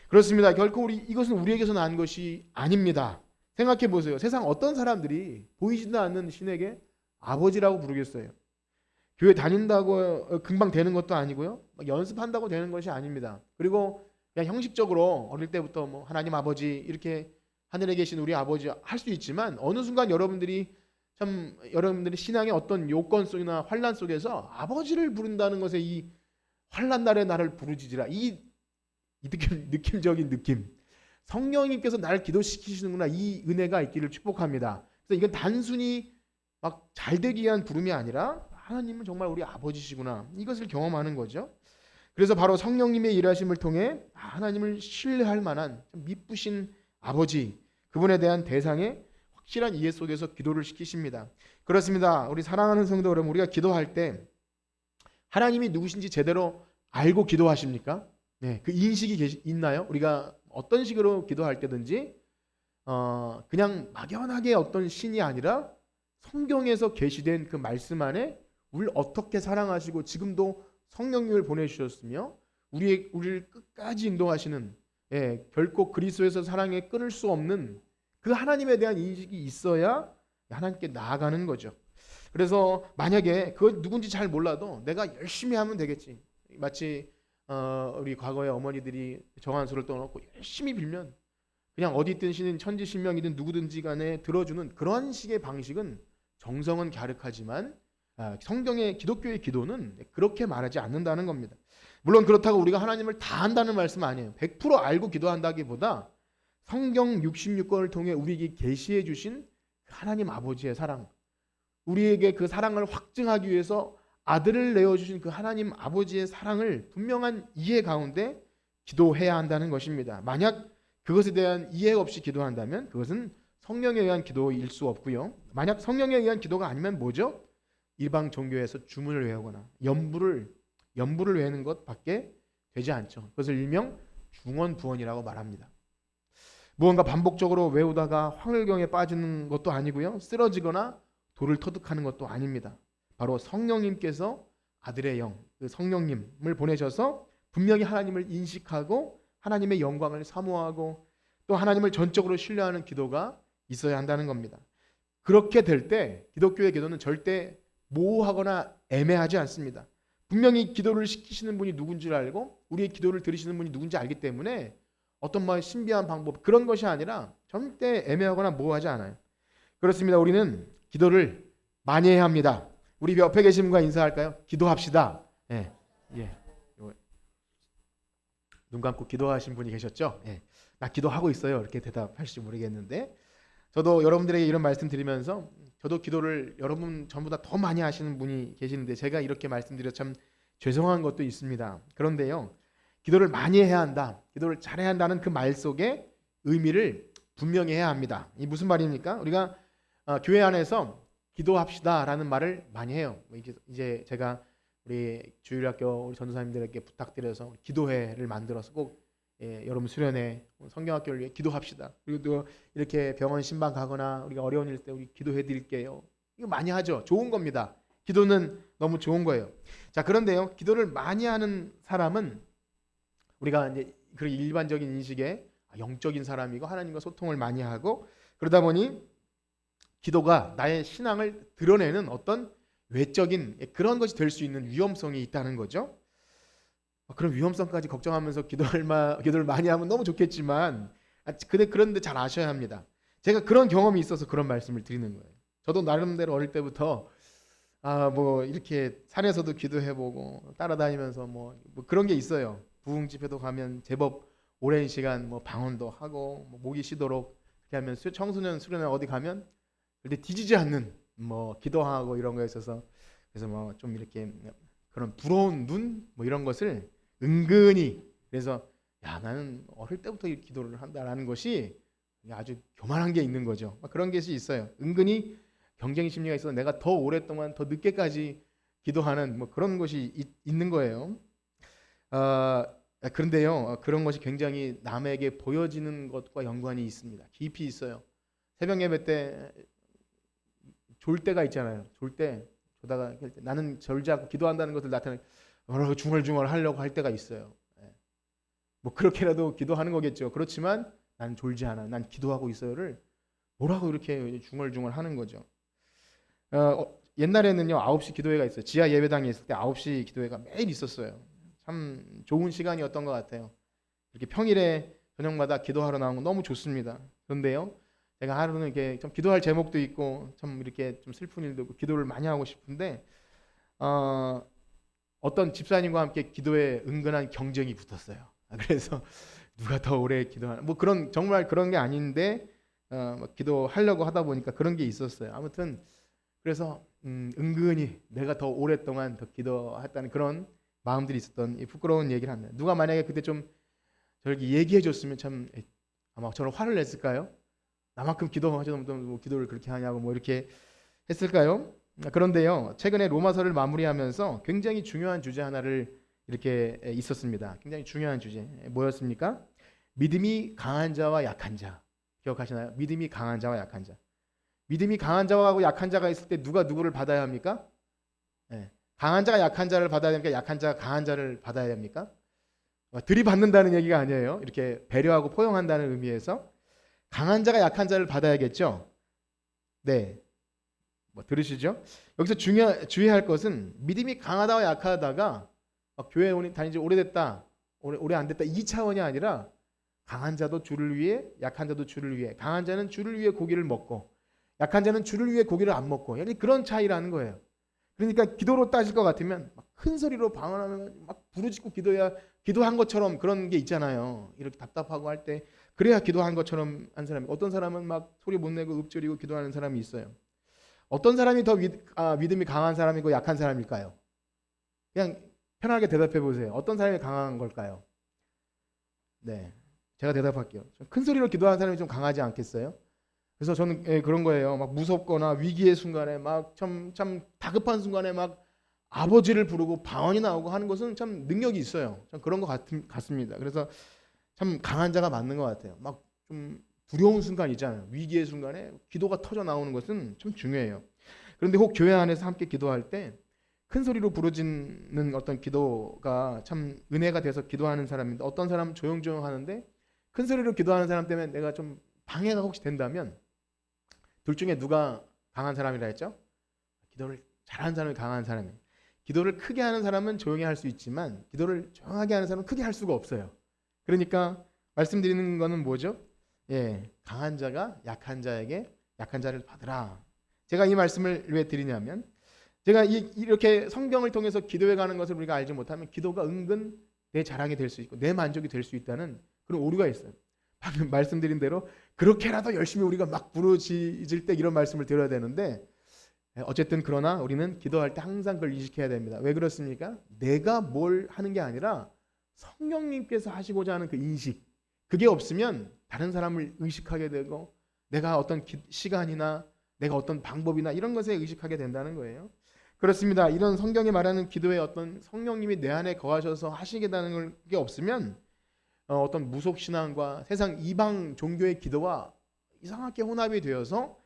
그렇습니다. 결코 이것은 우리에게서 난 것이 아닙니다. 생각해 보세요. 세상 어떤 사람들이 보이지도 않는 신에게 아버지라고 부르겠어요. 교회 다닌다고 금방 되는 것도 아니고요. 연습한다고 되는 것이 아닙니다. 그리고 그냥 형식적으로 어릴 때부터 뭐 하나님 아버지 이렇게 하늘에 계신 우리 아버지 할 수 있지만 어느 순간 여러분들이 신앙의 어떤 요건 속이나 환란 속에서 아버지를 부른다는 것에 이 환란 날에 나를 부르짖으라 이 느낌적인 느낌 성령님께서 나를 기도시키시는구나 이 은혜가 있기를 축복합니다. 그래서 이건 단순히 막 잘되기 위한 부름이 아니라 하나님은 정말 우리 아버지시구나 이것을 경험하는 거죠. 그래서 바로 성령님의 일하심을 통해 하나님을 신뢰할 만한 미쁘신 아버지 그분에 대한 대상의 확실한 이해 속에서 기도를 시키십니다. 그렇습니다. 우리 사랑하는 성도 여러분 우리가 기도할 때 하나님이 누구신지 제대로 알고 기도하십니까? 네, 그 인식이 있나요? 우리가 어떤 식으로 기도할 때든지 그냥 막연하게 어떤 신이 아니라 성경에서 계시된 그 말씀 안에 우리를 어떻게 사랑하시고 지금도 성령님을 보내주셨으며 우리를 끝까지 인도하시는 결코 그리스도에서 사랑에 끊을 수 없는 그 하나님에 대한 인식이 있어야 하나님께 나아가는 거죠. 그래서 만약에 그 누군지 잘 몰라도 내가 열심히 하면 되겠지. 마치 우리 과거의 어머니들이 정한수를 떠놓고 열심히 빌면 그냥 어디 있든 신인 천지신명이든 누구든지 간에 들어주는 그런 식의 방식은 정성은 갸륵하지만 성경의 기독교의 기도는 그렇게 말하지 않는다는 겁니다. 물론 그렇다고 우리가 하나님을 다 안다는 말씀 아니에요. 100% 알고 기도한다기보다 성경 66권을 통해 우리에게 계시해 주신 하나님 아버지의 사랑 우리에게 그 사랑을 확증하기 위해서 아들을 내어주신 그 하나님 아버지의 사랑을 분명한 이해 가운데 기도해야 한다는 것입니다. 만약 그것에 대한 이해 없이 기도한다면 그것은 성령에 의한 기도일 수 없고요. 만약 성령에 의한 기도가 아니면 뭐죠? 일방 종교에서 주문을 외우거나 연부를 외우는 것밖에 되지 않죠. 그것을 일명 중언부언이라고 말합니다. 무언가 반복적으로 외우다가 황홀경에 빠지는 것도 아니고요. 쓰러지거나 돌을 터득하는 것도 아닙니다. 바로 성령님께서 아들의 영, 그 성령님을 보내셔서 분명히 하나님을 인식하고 하나님의 영광을 사모하고 또 하나님을 전적으로 신뢰하는 기도가 있어야 한다는 겁니다. 그렇게 될 때 기독교의 기도는 절대 모호하거나 애매하지 않습니다. 분명히 기도를 시키시는 분이 누군지를 알고 우리의 기도를 들으시는 분이 누군지 알기 때문에 어떤 신비한 방법 그런 것이 아니라 절대 애매하거나 모호하지 않아요. 그렇습니다. 우리는 기도를 많이 해야 합니다. 우리 옆에 계신 분과 인사할까요? 기도합시다. 예. 눈 감고 기도하신 분이 계셨죠? 예. 나 기도하고 있어요. 이렇게 대답하실지 모르겠는데 저도 여러분들에게 이런 말씀 드리면서 저도 기도를 여러분 전보다 더 많이 하시는 분이 계시는데 제가 이렇게 말씀드려 참 죄송한 것도 있습니다. 그런데요. 기도를 많이 해야 한다. 기도를 잘해야 한다는 그 말 속에 의미를 분명히 해야 합니다. 이 무슨 말입니까? 우리가 교회 안에서 기도합시다라는 말을 많이 해요. 이제 제가 우리 주일학교 우리 전도사님들에게 부탁드려서 기도회를 만들어서 꼭 여러분 수련회 성경학교를 위해 기도합시다. 그리고 또 이렇게 병원 신방 가거나 우리가 어려운 일 때 우리 기도해 드릴게요. 이거 많이 하죠. 좋은 겁니다. 기도는 너무 좋은 거예요. 자, 그런데요. 기도를 많이 하는 사람은 우리가 이제 그 일반적인 인식에 영적인 사람이고 하나님과 소통을 많이 하고 그러다 보니 기도가 나의 신앙을 드러내는 어떤 외적인 그런 것이 될 수 있는 위험성이 있다는 거죠. 그런 위험성까지 걱정하면서 기도를 많이 하면 너무 좋겠지만, 그런데 잘 아셔야 합니다. 제가 그런 경험이 있어서 그런 말씀을 드리는 거예요. 저도 나름대로 어릴 때부터 뭐 이렇게 산에서도 기도해보고 따라다니면서 뭐 그런 게 있어요. 부흥 집회도 가면 제법 오랜 시간 뭐 방언도 하고 뭐 목이 쉬도록 그렇게 하면 청소년 수련회 어디 가면 근데 뒤지지 않는 뭐 기도하고 이런 거에 있어서 그래서 뭐 좀 이렇게 그런 부러운 눈 뭐 이런 것을 은근히 그래서 야 나는 어릴 때부터 이 기도를 한다라는 것이 아주 교만한 게 있는 거죠. 그런 것이 있어요. 은근히 경쟁 심리가 있어서 내가 더 오랫동안 더 늦게까지 기도하는 뭐 그런 것이 있는 거예요. 그런데요, 그런 것이 굉장히 남에게 보여지는 것과 연관이 있습니다. 깊이 있어요. 새벽 예배 때 졸 때가 있잖아요. 졸 때 조다가 나는 졸지 않고 기도한다는 것을 나타내 중얼중얼 하려고 할 때가 있어요. 뭐 그렇게라도 기도하는 거겠죠. 그렇지만 난 졸지 않아. 난 기도하고 있어요를 뭐라고 이렇게 중얼중얼 하는 거죠. 옛날에는요 9시 기도회가 있어요. 지하 예배당에 있을 때 9시 기도회가 매일 있었어요. 참 좋은 시간이었던 것 같아요. 이렇게 평일에 저녁마다 기도하러 나온 건 너무 좋습니다. 그런데요 제가 하루는 이렇게 좀 기도할 제목도 있고 참 이렇게 좀 슬픈 일도 있고 기도를 많이 하고 싶은데 어떤 집사님과 함께 기도에 은근한 경쟁이 붙었어요. 그래서 누가 더 오래 기도하나 뭐 그런 정말 그런 게 아닌데 기도하려고 하다 보니까 그런 게 있었어요. 아무튼 그래서 은근히 내가 더 오랫동안 더 기도했다는 그런 마음들이 있었던 이 부끄러운 얘기를 합니다. 누가 만약에 그때 좀 저렇게 얘기해 줬으면 참 아마 저는 화를 냈을까요? 나만큼 기도하지도 뭐 기도를 그렇게 하냐고 뭐 이렇게 했을까요? 그런데요 최근에 로마서를 마무리하면서 굉장히 중요한 주제 하나를 이렇게 있었습니다. 굉장히 중요한 주제 뭐였습니까? 믿음이 강한 자와 약한 자 기억하시나요? 믿음이 강한 자와 약한 자. 믿음이 강한 자하고 약한 자가 있을 때 누가 누구를 받아야 합니까? 네. 강한 자가 약한 자를 받아야 됩니까? 약한 자가 강한 자를 받아야 됩니까? 들이받는다는 얘기가 아니에요. 이렇게 배려하고 포용한다는 의미에서 강한 자가 약한 자를 받아야겠죠. 네, 뭐 들으시죠? 여기서 주의할 것은 믿음이 강하다와 약하다가 교회 다닌 지 오래됐다, 오래 안 됐다 이 차원이 아니라 강한 자도 주를 위해, 약한 자도 주를 위해. 강한 자는 주를 위해 고기를 먹고 약한 자는 주를 위해 고기를 안 먹고 그런 차이라는 거예요. 그러니까 기도로 따질 것 같으면 막 큰 소리로 방언하면 막 부르짖고 기도한 것처럼 그런 게 있잖아요. 이렇게 답답하고 할 때 그래야 기도한 것처럼 한 사람이 어떤 사람은 막 소리 못 내고 읊조리고 기도하는 사람이 있어요. 어떤 사람이 더 믿음이 강한 사람이고 약한 사람일까요? 그냥 편하게 대답해 보세요. 어떤 사람이 강한 걸까요? 네, 제가 대답할게요. 큰 소리로 기도하는 사람이 좀 강하지 않겠어요? 그래서 저는 그런 거예요. 막 무섭거나 위기의 순간에 막 참 다급한 순간에 막 아버지를 부르고 방언이 나오고 하는 것은 참 능력이 있어요. 참 그런 것 같습니다. 그래서 참 강한 자가 맞는 것 같아요. 막 좀 두려운 순간 있잖아요. 위기의 순간에 기도가 터져 나오는 것은 참 중요해요. 그런데 혹 교회 안에서 함께 기도할 때 큰 소리로 부르짖는 어떤 기도가 참 은혜가 돼서 기도하는 사람인데 어떤 사람은 조용조용 하는데 큰 소리로 기도하는 사람 때문에 내가 좀 방해가 혹시 된다면 둘 중에 누가 강한 사람이라 했죠? 기도를 잘하는 사람이 강한 사람이에요. 기도를 크게 하는 사람은 조용히 할 수 있지만 기도를 조용하게 하는 사람은 크게 할 수가 없어요. 그러니까 말씀드리는 거는 뭐죠? 강한 자가 약한 자에게 약한 자를 받으라. 제가 이 말씀을 왜 드리냐면 제가 이렇게 성경을 통해서 기도해 가는 것을 우리가 알지 못하면 기도가 은근 내 자랑이 될 수 있고 내 만족이 될 수 있다는 그런 오류가 있어요. 방금 말씀드린 대로 그렇게라도 열심히 우리가 막 부르짖을 때 이런 말씀을 드려야 되는데 어쨌든 그러나 우리는 기도할 때 항상 그걸 인식해야 됩니다. 왜 그렇습니까? 내가 뭘 하는 게 아니라 성령님께서 하시고자 하는 그 인식 그게 없으면 다른 사람을 의식하게 되고 내가 어떤 시간이나 내가 어떤 방법이나 이런 것에 의식하게 된다는 거예요. 그렇습니다. 이런 성경이 말하는 기도에 어떤 성령님이 내 안에 거하셔서 하시겠다는 게 없으면 어떤 무속신앙과 세상 이방 종교의 기도와 이상하게 혼합이 되어서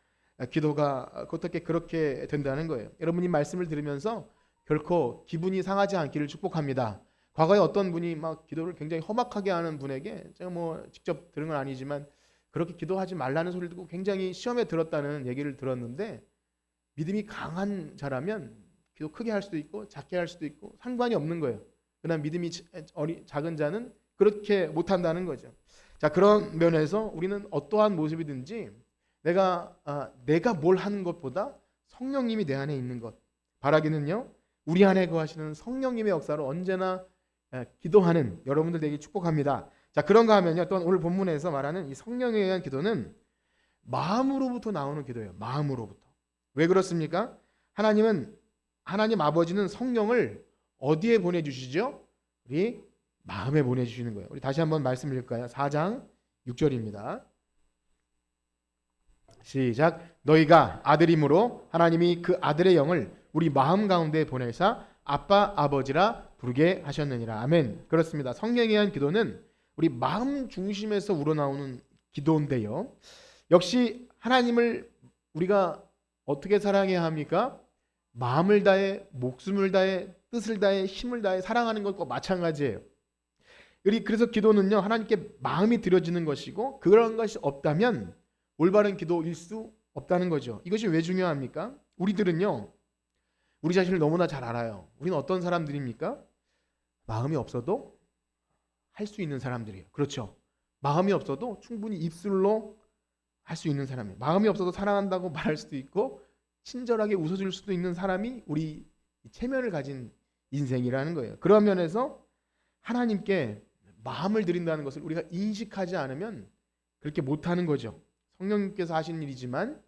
기도가 어떻게 그렇게 된다는 거예요. 여러분이 말씀을 들으면서 결코 기분이 상하지 않기를 축복합니다. 과거에 어떤 분이 막 기도를 굉장히 험악하게 하는 분에게 제가 뭐 직접 들은 건 아니지만 그렇게 기도하지 말라는 소리를 듣고 굉장히 시험에 들었다는 얘기를 들었는데 믿음이 강한 자라면 기도 크게 할 수도 있고 작게 할 수도 있고 상관이 없는 거예요. 그러나 믿음이 작은 자는 그렇게 못한다는 거죠. 자, 그런 면에서 우리는 어떠한 모습이든지 내가 뭘 하는 것보다 성령님이 내 안에 있는 것 바라기는요, 우리 안에 거하시는 성령님의 역사로 언제나 기도하는 여러분들 되기 축복합니다. 자, 그런가 하면요, 또 오늘 본문에서 말하는 이 성령에 의한 기도는 마음으로부터 나오는 기도예요. 마음으로부터. 왜 그렇습니까? 하나님 아버지는 성령을 어디에 보내주시죠? 우리 마음에 보내주시는 거예요. 우리 다시 한번 말씀 읽을까요? 4장 6절입니다. 시작. 너희가 아들임으로 하나님이 그 아들의 영을 우리 마음 가운데 보내사 아빠 아버지라 부르게 하셨느니라. 아멘. 그렇습니다. 성령에 의한 기도는 우리 마음 중심에서 우러나오는 기도인데요, 역시 하나님을 우리가 어떻게 사랑해야 합니까? 마음을 다해, 목숨을 다해, 뜻을 다해, 힘을 다해 사랑하는 것과 마찬가지예요. 그래서 기도는요, 하나님께 마음이 드려지는 것이고, 그런 것이 없다면 올바른 기도일 수 없다는 거죠. 이것이 왜 중요합니까? 우리들은요, 우리 자신을 너무나 잘 알아요. 우리는 어떤 사람들입니까? 마음이 없어도 할 수 있는 사람들이에요. 그렇죠? 마음이 없어도 충분히 입술로 할 수 있는 사람이에요. 마음이 없어도 사랑한다고 말할 수도 있고 친절하게 웃어줄 수도 있는 사람이 우리 체면을 가진 인생이라는 거예요. 그런 면에서 하나님께 마음을 드린다는 것을 우리가 인식하지 않으면 그렇게 못하는 거죠. 성령님께서 하신 일이지만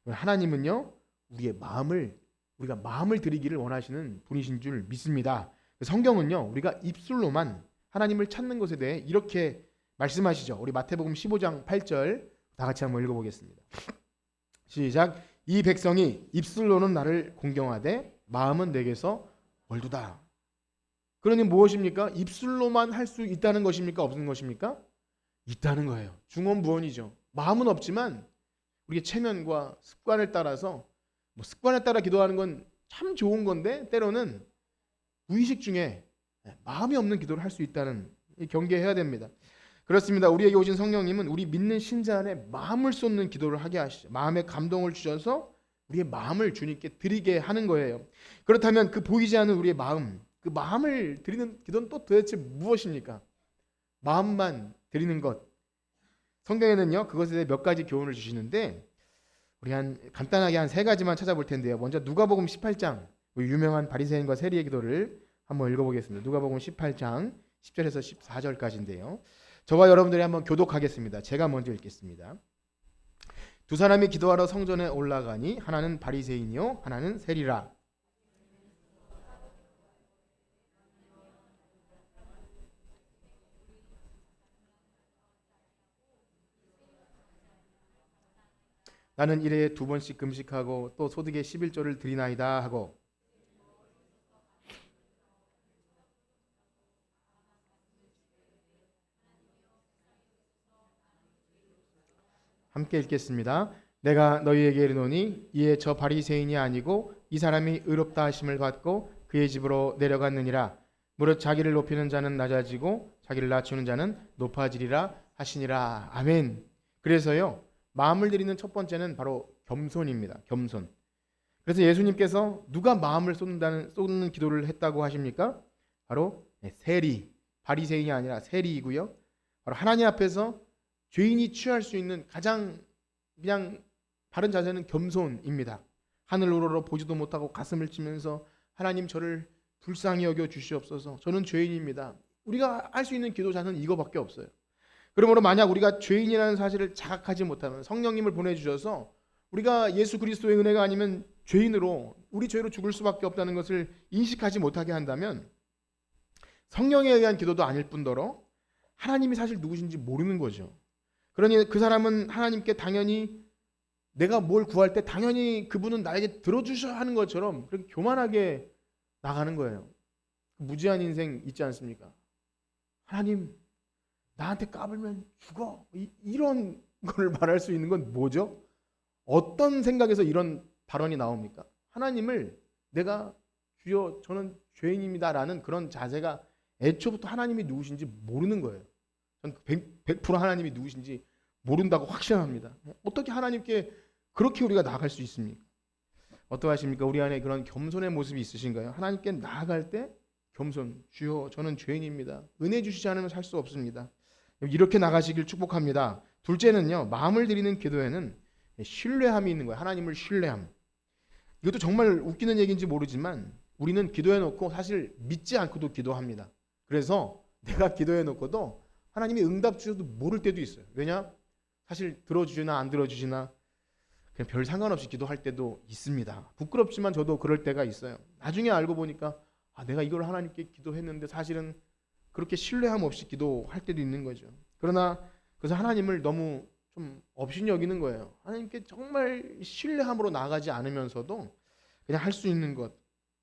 하나님은요, 우리가 마음을 드리기를 원하시는 분이신 줄 믿습니다. 성경은요, 우리가 입술로만 하나님을 찾는 것에 대해 이렇게 말씀하시죠. 우리 마태복음 15장 8절 다 같이 한번 읽어보겠습니다. 시작. 이 백성이 입술로는 나를 공경하되 마음은 내게서 멀도다. 그러니 무엇입니까? 입술로만 할 수 있다는 것입니까? 없는 것입니까? 있다는 거예요. 중언부언이죠. 마음은 없지만 우리의 체면과 습관을 따라서 습관에 따라 기도하는 건 참 좋은 건데 때로는 무의식 중에 마음이 없는 기도를 할 수 있다는 경계해야 됩니다. 그렇습니다. 우리에게 오신 성령님은 우리 믿는 신자 안에 마음을 쏟는 기도를 하게 하시죠. 마음에 감동을 주셔서 우리의 마음을 주님께 드리게 하는 거예요. 그렇다면 그 보이지 않는 우리의 마음, 그 마음을 드리는 기도는 또 도대체 무엇입니까? 마음만 드리는 것. 성경에는요, 그것에 대해 몇 가지 교훈을 주시는데 우리 간단하게 한 세 가지만 찾아볼 텐데요. 먼저 누가복음 18장, 유명한 바리새인과 세리의 기도를 한번 읽어보겠습니다. 누가복음 18장 10절에서 14절까지인데요. 저와 여러분들이 한번 교독하겠습니다. 제가 먼저 읽겠습니다. 두 사람이 기도하러 성전에 올라가니 하나는 바리새인이요 하나는 세리라. 나는 일에 2번씩 금식하고 또 소득의 11조를 드리나이다 하고, 함께 읽겠습니다. 내가 너희에게 이르노니 이에 저 바리새인이 아니고 이 사람이 의롭다 하심을 받고 그의 집으로 내려갔느니라. 무릇 자기를 높이는 자는 낮아지고 자기를 낮추는 자는 높아지리라 하시니라. 아멘. 그래서요, 마음을 드리는 첫 번째는 바로 겸손입니다. 겸손. 그래서 예수님께서 누가 마음을 쏟는 기도를 했다고 하십니까? 바로 세리, 바리새인이 아니라 세리이고요. 바로 하나님 앞에서 죄인이 취할 수 있는 가장 그냥 바른 자세는 겸손입니다. 하늘 우러러 보지도 못하고 가슴을 치면서 하나님 저를 불쌍히 여겨 주시옵소서. 저는 죄인입니다. 우리가 할 수 있는 기도 자세는 이거밖에 없어요. 그러므로 만약 우리가 죄인이라는 사실을 자각하지 못하면 성령님을 보내주셔서 우리가 예수 그리스도의 은혜가 아니면 죄인으로 우리 죄로 죽을 수밖에 없다는 것을 인식하지 못하게 한다면 성령에 의한 기도도 아닐 뿐더러 하나님이 사실 누구신지 모르는 거죠. 그러니 그 사람은 하나님께 당연히 내가 뭘 구할 때 당연히 그분은 나에게 들어주셔야 하는 것처럼 그렇게 교만하게 나가는 거예요. 무지한 인생 있지 않습니까? 하나님 나한테 까불면 죽어. 이런 걸 말할 수 있는 건 뭐죠? 어떤 생각에서 이런 발언이 나옵니까? 하나님을 내가 주여 저는 죄인입니다라는 그런 자세가 애초부터 하나님이 누구신지 모르는 거예요. 저는 100% 하나님이 누구신지 모른다고 확신합니다. 어떻게 하나님께 그렇게 우리가 나아갈 수 있습니까? 어떠하십니까? 우리 안에 그런 겸손의 모습이 있으신가요? 하나님께 나아갈 때 겸손. 주여, 저는 죄인입니다. 은혜 주시지 않으면 살 수 없습니다. 이렇게 나가시길 축복합니다. 둘째는요, 마음을 드리는 기도에는 신뢰함이 있는 거예요. 하나님을 신뢰함. 이것도 정말 웃기는 얘기인지 모르지만 우리는 기도해 놓고 사실 믿지 않고도 기도합니다. 그래서 내가 기도해 놓고도 하나님이 응답 주셔도 모를 때도 있어요. 왜냐? 사실 들어주시나 안 들어주시나 그냥 별 상관없이 기도할 때도 있습니다. 부끄럽지만 저도 그럴 때가 있어요. 나중에 알고 보니까 내가 이걸 하나님께 기도했는데 사실은 그렇게 신뢰함 없이 기도할 때도 있는 거죠. 그러나 그래서 하나님을 너무 좀 업신여기는 거예요. 하나님께 정말 신뢰함으로 나아가지 않으면서도 그냥 할 수 있는 것.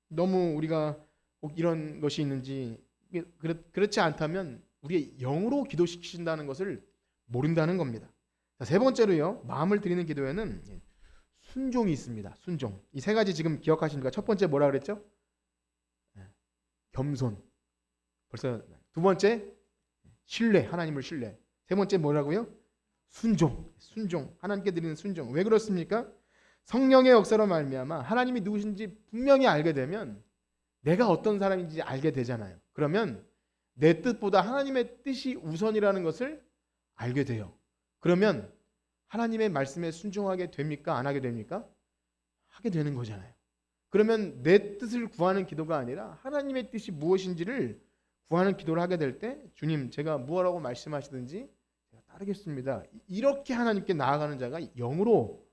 너무 우리가 꼭 이런 것이 있는지 그렇지 않다면 우리의 영으로 기도시키신다는 것을 모른다는 겁니다. 자, 세 번째로요. 마음을 드리는 기도에는 순종이 있습니다. 순종. 이 세 가지 지금 기억하십니까? 첫 번째 뭐라 그랬죠? 겸손. 벌써 두 번째 신뢰. 하나님을 신뢰. 세 번째 뭐라고요? 순종. 순종. 하나님께 드리는 순종. 왜 그렇습니까? 성령의 역사로 말미암아 하나님이 누구신지 분명히 알게 되면 내가 어떤 사람인지 알게 되잖아요. 그러면 내 뜻보다 하나님의 뜻이 우선이라는 것을 알게 돼요. 그러면 하나님의 말씀에 순종하게 됩니까? 안 하게 됩니까? 하게 되는 거잖아요. 그러면 내 뜻을 구하는 기도가 아니라 하나님의 뜻이 무엇인지를 구하는 기도를 하게 될 때 주님 제가 무엇라고 말씀하시든지 제가 따르겠습니다. 이렇게 하나님께 나아가는 자가 영으로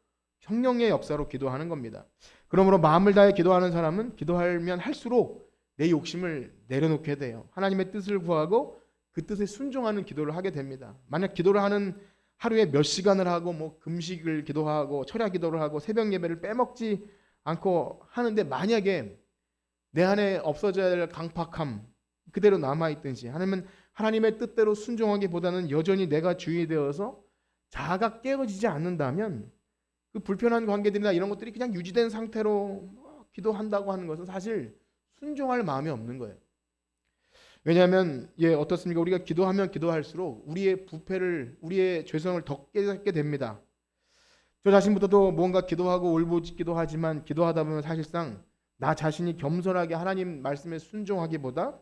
성령의 역사로 기도하는 겁니다. 그러므로 마음을 다해 기도하는 사람은 기도하면 할수록 내 욕심을 내려놓게 돼요. 하나님의 뜻을 구하고 그 뜻에 순종하는 기도를 하게 됩니다. 만약 기도를 하는 하루에 몇 시간을 하고 뭐 금식을 기도하고 철야 기도를 하고 새벽 예배를 빼먹지 않고 하는데 만약에 내 안에 없어져야 할 강팍함 그대로 남아있든지 아니면 하나님의 뜻대로 순종하기보다는 여전히 내가 주인이 되어서 자아가 깨어지지 않는다면 그 불편한 관계들이나 이런 것들이 그냥 유지된 상태로 기도한다고 하는 것은 사실 순종할 마음이 없는 거예요. 왜냐하면 어떻습니까? 우리가 기도하면 기도할수록 우리의 부패를 우리의 죄성을 더 깨닫게 됩니다. 저 자신부터도 뭔가 기도하고 울부짖기도 하지만 기도하다 보면 사실상 나 자신이 겸손하게 하나님 말씀에 순종하기보다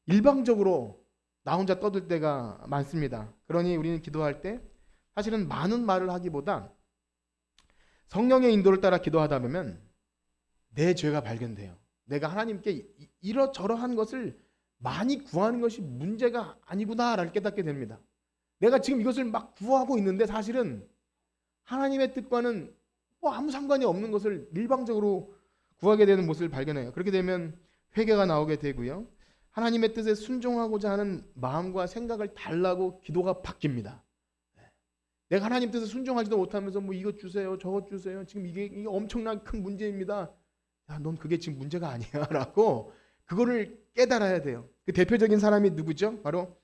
일방적으로 나 혼자 떠들 때가 많습니다. 그러니 우리는 기도할 때 사실은 많은 말을 하기보다 성령의 인도를 따라 기도하다 보면 내 죄가 발견돼요. 내가 하나님께 이러저러한 것을 많이 구하는 것이 문제가 아니구나라를 깨닫게 됩니다. 내가 지금 이것을 막 구하고 있는데 사실은 하나님의 뜻과는 아무 상관이 없는 것을 일방적으로 구하게 되는 모습을 발견해요. 그렇게 되면 회개가 나오게 되고요. 하나님의 뜻에 순종하고자 하는 마음과 생각을 달라고 기도가 바뀝니다. 내가 하나님 뜻에 순종하지도 못하면서 이것 주세요, 저것 주세요. 지금 이게 엄청난 큰 문제입니다. 야, 넌 그게 지금 문제가 아니야라고 그거를 깨달아야 돼요. 그 대표적인 사람이 누구죠? 바로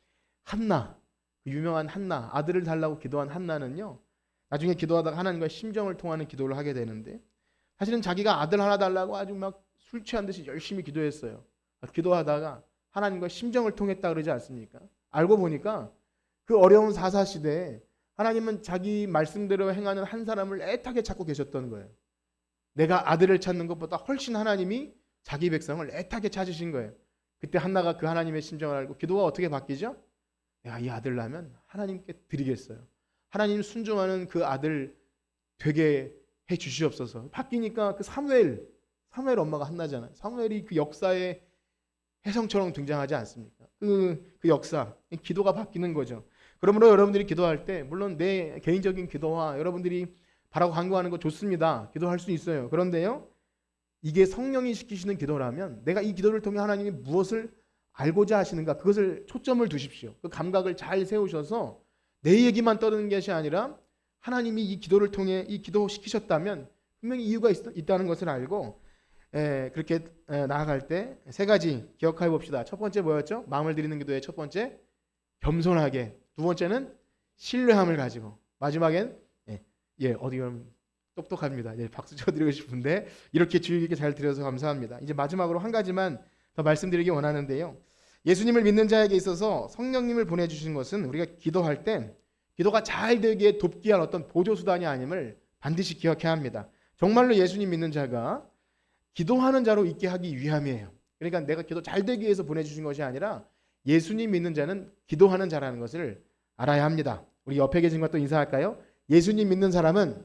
한나. 그 유명한 한나. 아들을 달라고 기도한 한나는요. 나중에 기도하다가 하나님과 심정을 통하는 기도를 하게 되는데 사실은 자기가 아들 하나 달라고 아주 막 술 취한 듯이 열심히 기도했어요. 기도하다가 하나님과 심정을 통했다 그러지 않습니까? 알고 보니까 그 어려운 사사 시대에 하나님은 자기 말씀대로 행하는 한 사람을 애타게 찾고 계셨던 거예요. 내가 아들을 찾는 것보다 훨씬 하나님이 자기 백성을 애타게 찾으신 거예요. 그때 한나가 그 하나님의 심정을 알고 기도가 어떻게 바뀌죠? 내가 이 아들 낳으면 하나님께 드리겠어요. 하나님 순종하는 그 아들 되게 해 주시옵소서. 바뀌니까 그 사무엘 엄마가 한나잖아요. 사무엘이 그 역사의 혜성처럼 등장하지 않습니까? 그 역사, 기도가 바뀌는 거죠. 그러므로 여러분들이 기도할 때 물론 내 개인적인 기도와 여러분들이 바라고 간구하는 거 좋습니다. 기도할 수 있어요. 그런데요. 이게 성령이 시키시는 기도라면 내가 이 기도를 통해 하나님이 무엇을 알고자 하시는가 그것을 초점을 두십시오. 그 감각을 잘 세우셔서 내 얘기만 떠드는 것이 아니라 하나님이 이 기도를 통해 이 기도 시키셨다면 분명히 이유가 있다는 것을 알고 그렇게 나아갈 때 세 가지 기억해 봅시다. 첫 번째 뭐였죠? 마음을 드리는 기도의 첫 번째 겸손하게. 두 번째는 신뢰함을 가지고. 마지막엔 어디 가면 똑똑합니다. 박수 쳐드리고 싶은데 이렇게 주의 깊게 잘 들어서 감사합니다. 이제 마지막으로 한 가지만 더 말씀드리기 원하는데요. 예수님을 믿는 자에게 있어서 성령님을 보내주신 것은 우리가 기도할 때 기도가 잘 되기에 돕기 위한 어떤 보조수단이 아님을 반드시 기억해야 합니다. 정말로 예수님 믿는 자가 기도하는 자로 있게 하기 위함이에요. 그러니까 내가 기도 잘 되기 위해서 보내주신 것이 아니라 예수님 믿는 자는 기도하는 자라는 것을 알아야 합니다. 우리 옆에 계신 것도 인사할까요? 예수님 믿는 사람은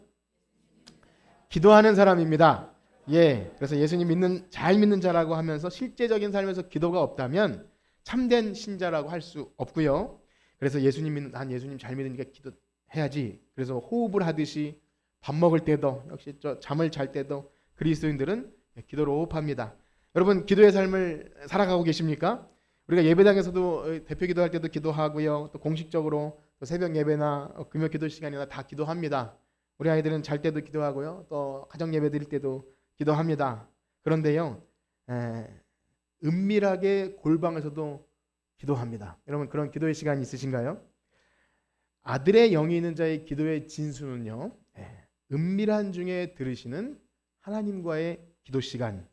기도하는 사람입니다. 예, 그래서 예수님 잘 믿는 자라고 하면서 실제적인 삶에서 기도가 없다면 참된 신자라고 할 수 없고요. 그래서 난 예수님 잘 믿으니까 기도해야지. 그래서 호흡을 하듯이 밥 먹을 때도 역시 잠을 잘 때도 그리스도인들은 기도를 호흡합니다. 여러분 기도의 삶을 살아가고 계십니까? 우리가 예배당에서도 대표 기도할 때도 기도하고요. 또 공식적으로 또 새벽 예배나 금요 기도 시간이나 다 기도합니다. 우리 아이들은 잘 때도 기도하고요. 또 가정 예배 드릴 때도 기도합니다. 그런데요, 은밀하게 골방에서도 기도합니다. 여러분 그런 기도의 시간이 있으신가요? 아들의 영이 있는 자의 기도의 진수는요, 은밀한 중에 들으시는 하나님과의 기도 시간,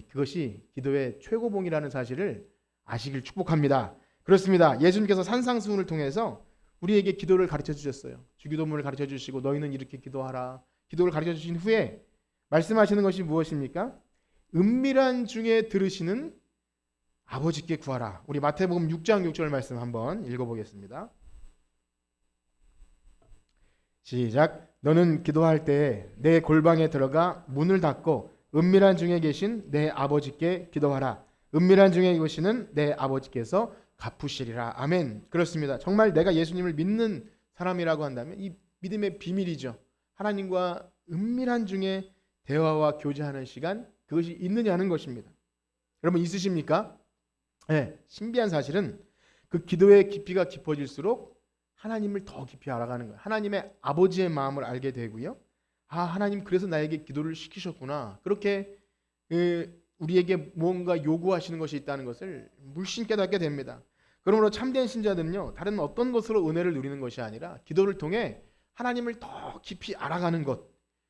그것이 기도의 최고봉이라는 사실을 아시길 축복합니다. 그렇습니다. 예수님께서 산상수훈을 통해서 우리에게 기도를 가르쳐 주셨어요. 주기도문을 가르쳐 주시고 너희는 이렇게 기도하라. 기도를 가르쳐 주신 후에 말씀하시는 것이 무엇입니까? 은밀한 중에 들으시는 아버지께 구하라. 우리 마태복음 6장 6절 말씀 한번 읽어보겠습니다. 시작. 너는 기도할 때 내 골방에 들어가 문을 닫고 은밀한 중에 계신 내 아버지께 기도하라. 은밀한 중에 계시는 내 아버지께서 갚으시리라. 아멘. 그렇습니다. 정말 내가 예수님을 믿는 사람이라고 한다면 이 믿음의 비밀이죠. 하나님과 은밀한 중에 대화와 교제하는 시간, 그것이 있느냐는 것입니다. 여러분 있으십니까? 네, 신비한 사실은 그 기도의 깊이가 깊어질수록 하나님을 더 깊이 알아가는 거예요. 하나님의 아버지의 마음을 알게 되고요. 하나님 그래서 나에게 기도를 시키셨구나. 그렇게 우리에게 무언가 요구하시는 것이 있다는 것을 물씬 깨닫게 됩니다. 그러므로 참된 신자들은요, 다른 어떤 것으로 은혜를 누리는 것이 아니라 기도를 통해 하나님을 더 깊이 알아가는 것,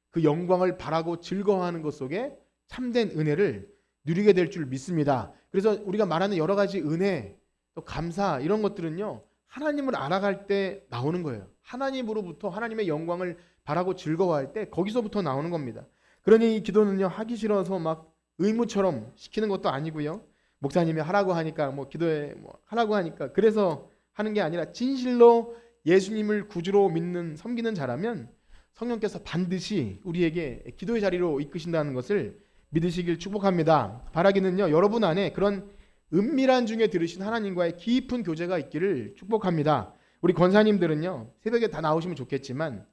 그 영광을 바라고 즐거워하는 것 속에 참된 은혜를 누리게 될 줄 믿습니다. 그래서 우리가 말하는 여러 가지 은혜, 또 감사 이런 것들은요, 하나님을 알아갈 때 나오는 거예요. 하나님으로부터 하나님의 영광을 바라고 즐거워할 때 거기서부터 나오는 겁니다. 그러니 이 기도는요, 하기 싫어서 막 의무처럼 시키는 것도 아니고요. 목사님이 하라고 하니까 기도에 하라고 하니까 그래서 하는 게 아니라 진실로 예수님을 구주로 믿는 섬기는 자라면 성령께서 반드시 우리에게 기도의 자리로 이끄신다는 것을 믿으시길 축복합니다. 바라기는요, 여러분 안에 그런 은밀한 중에 들으신 하나님과의 깊은 교제가 있기를 축복합니다. 우리 권사님들은요, 새벽에 다 나오시면 좋겠지만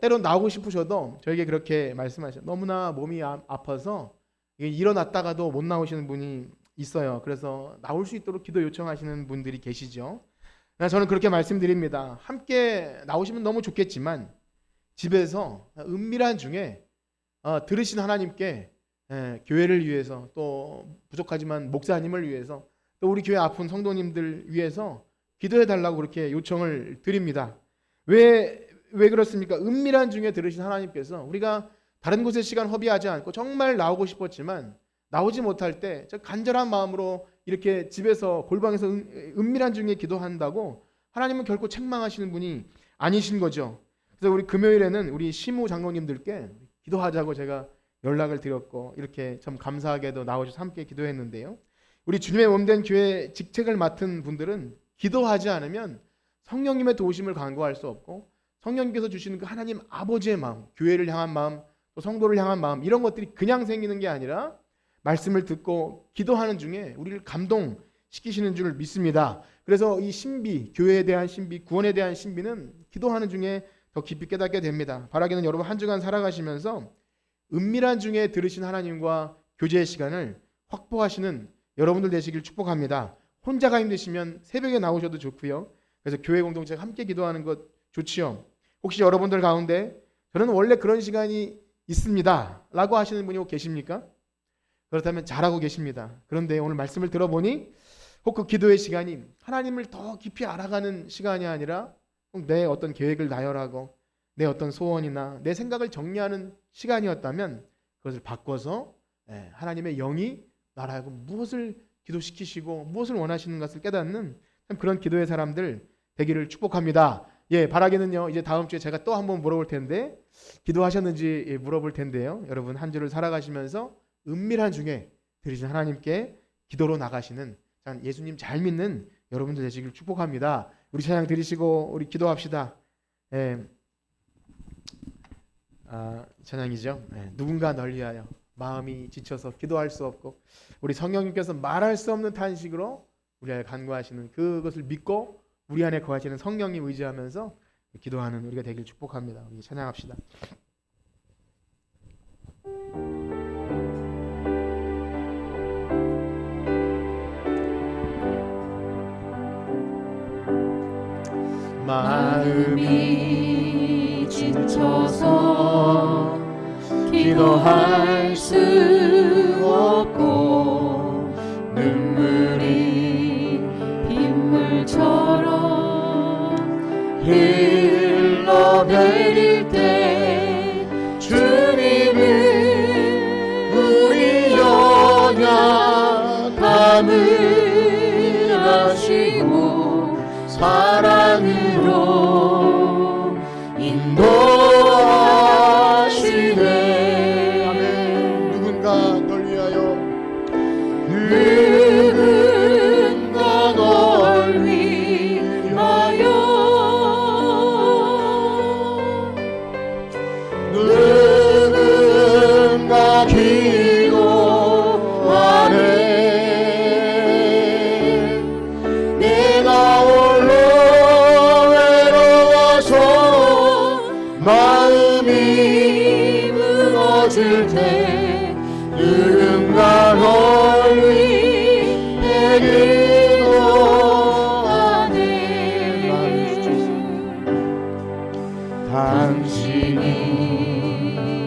때론 나오고 싶으셔도 저에게 그렇게 말씀하셔요. 너무나 몸이 아파서 일어났다가도 못 나오시는 분이 있어요. 그래서 나올 수 있도록 기도 요청하시는 분들이 계시죠. 저는 그렇게 말씀드립니다. 함께 나오시면 너무 좋겠지만 집에서 은밀한 중에 들으신 하나님께 교회를 위해서 또 부족하지만 목사님을 위해서 또 우리 교회 아픈 성도님들 위해서 기도해 달라고 그렇게 요청을 드립니다. 왜 그렇습니까? 은밀한 중에 들으신 하나님께서 우리가 다른 곳에 시간 허비하지 않고 정말 나오고 싶었지만 나오지 못할 때 간절한 마음으로 이렇게 집에서 골방에서 은밀한 중에 기도한다고 하나님은 결코 책망하시는 분이 아니신 거죠. 그래서 우리 금요일에는 우리 시무 장로님들께 기도하자고 제가 연락을 드렸고 이렇게 참 감사하게도 나오셔서 함께 기도했는데요. 우리 주님의 몸된 교회 직책을 맡은 분들은 기도하지 않으면 성령님의 도우심을 간구할 수 없고 성령님께서 주시는 그 하나님 아버지의 마음, 교회를 향한 마음, 또 성도를 향한 마음 이런 것들이 그냥 생기는 게 아니라 말씀을 듣고 기도하는 중에 우리를 감동시키시는 줄 믿습니다. 그래서 이 신비, 교회에 대한 신비, 구원에 대한 신비는 기도하는 중에 더 깊이 깨닫게 됩니다. 바라기는 여러분 한 주간 살아가시면서 은밀한 중에 들으신 하나님과 교제의 시간을 확보하시는 여러분들 되시길 축복합니다. 혼자가 힘드시면 새벽에 나오셔도 좋고요. 그래서 교회 공동체가 함께 기도하는 것 좋지요. 혹시 여러분들 가운데 저는 원래 그런 시간이 있습니다 라고 하시는 분이 계십니까? 그렇다면 잘하고 계십니다. 그런데 오늘 말씀을 들어보니 혹 그 기도의 시간이 하나님을 더 깊이 알아가는 시간이 아니라 내 어떤 계획을 나열하고 내 어떤 소원이나 내 생각을 정리하는 시간이었다면 그것을 바꿔서 하나님의 영이 나라고 무엇을 기도시키시고 무엇을 원하시는 것을 깨닫는 그런 기도의 사람들 되기를 축복합니다. 바라기는요, 이제 다음 주에 제가 또 한번 물어볼 텐데, 기도하셨는지 물어볼 텐데요. 여러분 한 주를 살아가시면서 은밀한 중에 드리신 하나님께 기도로 나가시는 예수님 잘 믿는 여러분들 되시길 축복합니다. 우리 찬양 드리시고 우리 기도합시다. 찬양이죠. 누군가 널 위하여. 마음이 지쳐서 기도할 수 없고 우리 성령님께서 말할 수 없는 탄식으로 우리 안에 간구하시는 그것을 믿고 우리 안에 거하시는 성령님 의지하면서 기도하는 우리가 되길 축복합니다. 우리 찬양합시다. 마음이 지쳐서 기도할 수 없고 눈물이 빗물처럼 흘러내릴 때 주님은 우리 연약함을 아시고 사랑으로 인도하시네. 아멘. 누군가 널 위하여 누군가 널 위하여 누군가 기도하네. 내가 홀로 외로워서 마음이 무너질 때 누군가 널 위해 기도하네. 당신이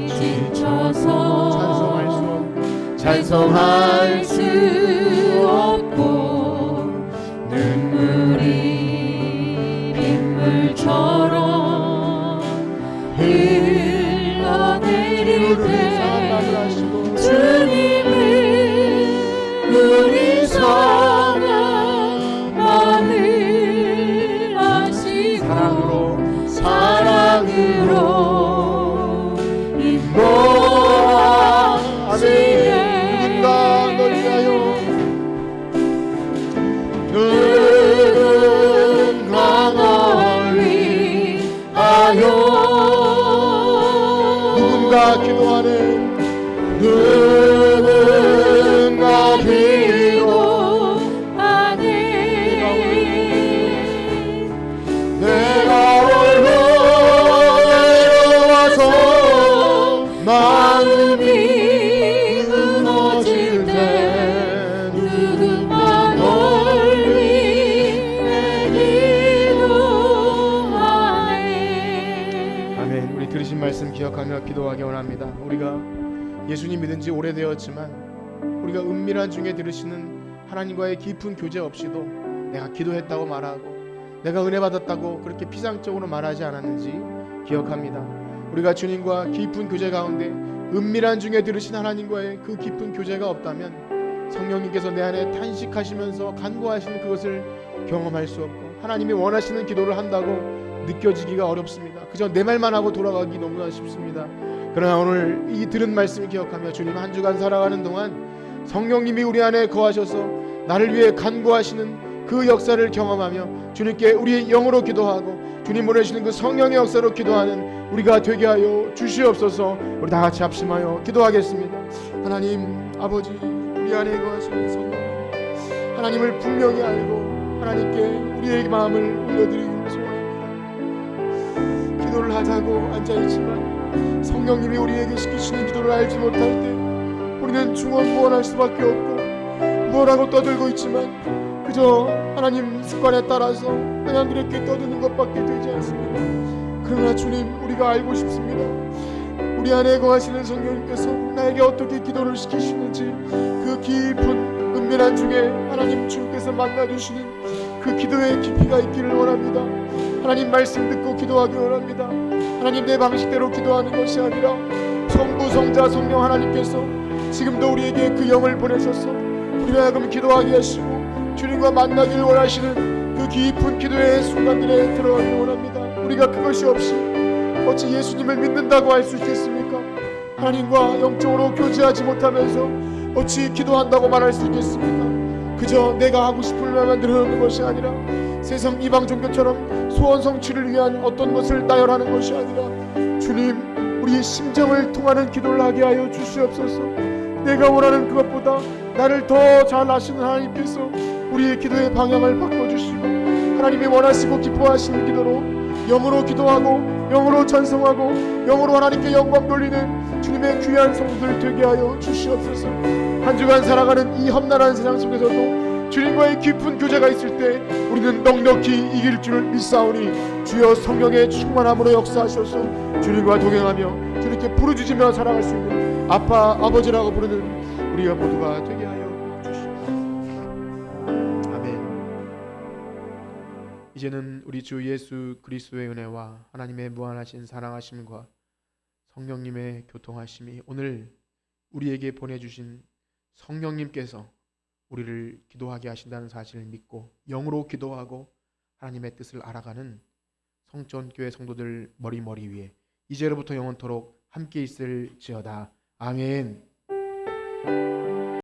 지쳐서 찬송할 수 없고 눈물이 빗물처럼 흘러내릴 때 주님은 우리 상한 마음을 아시고 사랑으로 인도하시네. 누군가 널 위하여 누군가 널 위하여 누군가 기도하네. 누군가 기도하네. 내가 홀로 외로워서 마음이 무너질 때 누군가 널 위해 기도하네. 아멘. 우리 들으신 말씀 기억하며 기도하기 원합니다. 우리가 예수님 믿은 지 오래되었지만 우리가 은밀한 중에 들으시는 하나님과의 깊은 교제 없이도 내가 기도했다고 말하고 내가 은혜 받았다고 그렇게 피상적으로 말하지 않았는지 기억합니다. 우리가 주님과 깊은 교제 가운데 은밀한 중에 들으신 하나님과의 그 깊은 교제가 없다면 성령님께서 내 안에 탄식하시면서 간구하시는 그것을 경험할 수 없고 하나님이 원하시는 기도를 한다고 느껴지기가 어렵습니다. 그저 내 말만 하고 돌아가기 너무나 쉽습니다. 그러나 오늘 이 들은 말씀을 기억하며 주님 한 주간 살아가는 동안 성령님이 우리 안에 거하셔서 나를 위해 간구하시는 그 역사를 경험하며 주님께 우리의 영으로 기도하고 주님 보내시는 그 성령의 역사로 기도하는 우리가 되게 하여 주시옵소서. 우리 다 같이 합심하여 기도하겠습니다. 하나님 아버지, 우리 안에 거하시는 성령 하나님을 분명히 알고 하나님께 우리의 마음을 올려드리기를 소원합니다. 기도를 하자고 앉아있지만 성령님이 우리에게 시키시는 기도를 알지 못할 때 우리는 중언부언할 수밖에 없고 무엇하고 떠들고 있지만 그저 하나님 습관에 따라서 그냥 그렇게 떠드는 것밖에 되지 않습니다. 그러나 주님, 우리가 알고 싶습니다. 우리 안에 거하시는 성령님께서 나에게 어떻게 기도를 시키시는지 그 깊은 은밀한 중에 하나님 주께서 만나주시는 그 기도의 깊이가 있기를 원합니다. 하나님 말씀 듣고 기도하기 원합니다. 하나님 내 방식대로 기도하는 것이 아니라 성부 성자 성령 하나님께서 지금도 우리에게 그 영을 보내셔서 우리를 하여금 기도하게 하시고 주님과 만나길 원하시는 그 깊은 기도의 순간들에 들어가기 원합니다. 우리가 그것이 없이 어찌 예수님을 믿는다고 할 수 있겠습니까? 하나님과 영적으로 교제하지 못하면서 어찌 기도한다고 말할 수 있겠습니까? 그저 내가 하고 싶은 말만 들어오는 것이 아니라 세상 이방 종교처럼 소원 성취를 위한 어떤 것을 나열하는 것이 아니라 주님, 우리의 심정을 통하는 기도를 하게 하여 주시옵소서. 내가 원하는 그것보다 나를 더 잘 아시는 하나님께서 우리의 기도의 방향을 바꿔주시고 하나님이 원하시고 기뻐하시는 기도로 영으로 기도하고 영으로 찬송하고 영으로 하나님께 영광 돌리는 주님의 귀한 성도들 되게 하여 주시옵소서. 한 주간 살아가는 이 험난한 세상 속에서도 주님과의 깊은 교제가 있을 때 우리는 넉넉히 이길 줄 믿사오니 주여 성령의 충만함으로 역사하셔서 주님과 동행하며 주님께 부르짖으며 살아갈 수 있는 아빠 아버지라고 부르는 우리가 모두가 되게 하여 주시옵소서. 아멘. 이제는 우리 주 예수 그리스도의 은혜와 하나님의 무한하신 사랑하심과 성령님의 교통하심이 오늘 우리에게 보내주신 성령님께서 우리를 기도하게 하신다는 사실을 믿고 영으로 기도하고 하나님의 뜻을 알아가는 성전교회 성도들 머리 위에 이제로부터 영원토록 함께 있을지어다. 아멘.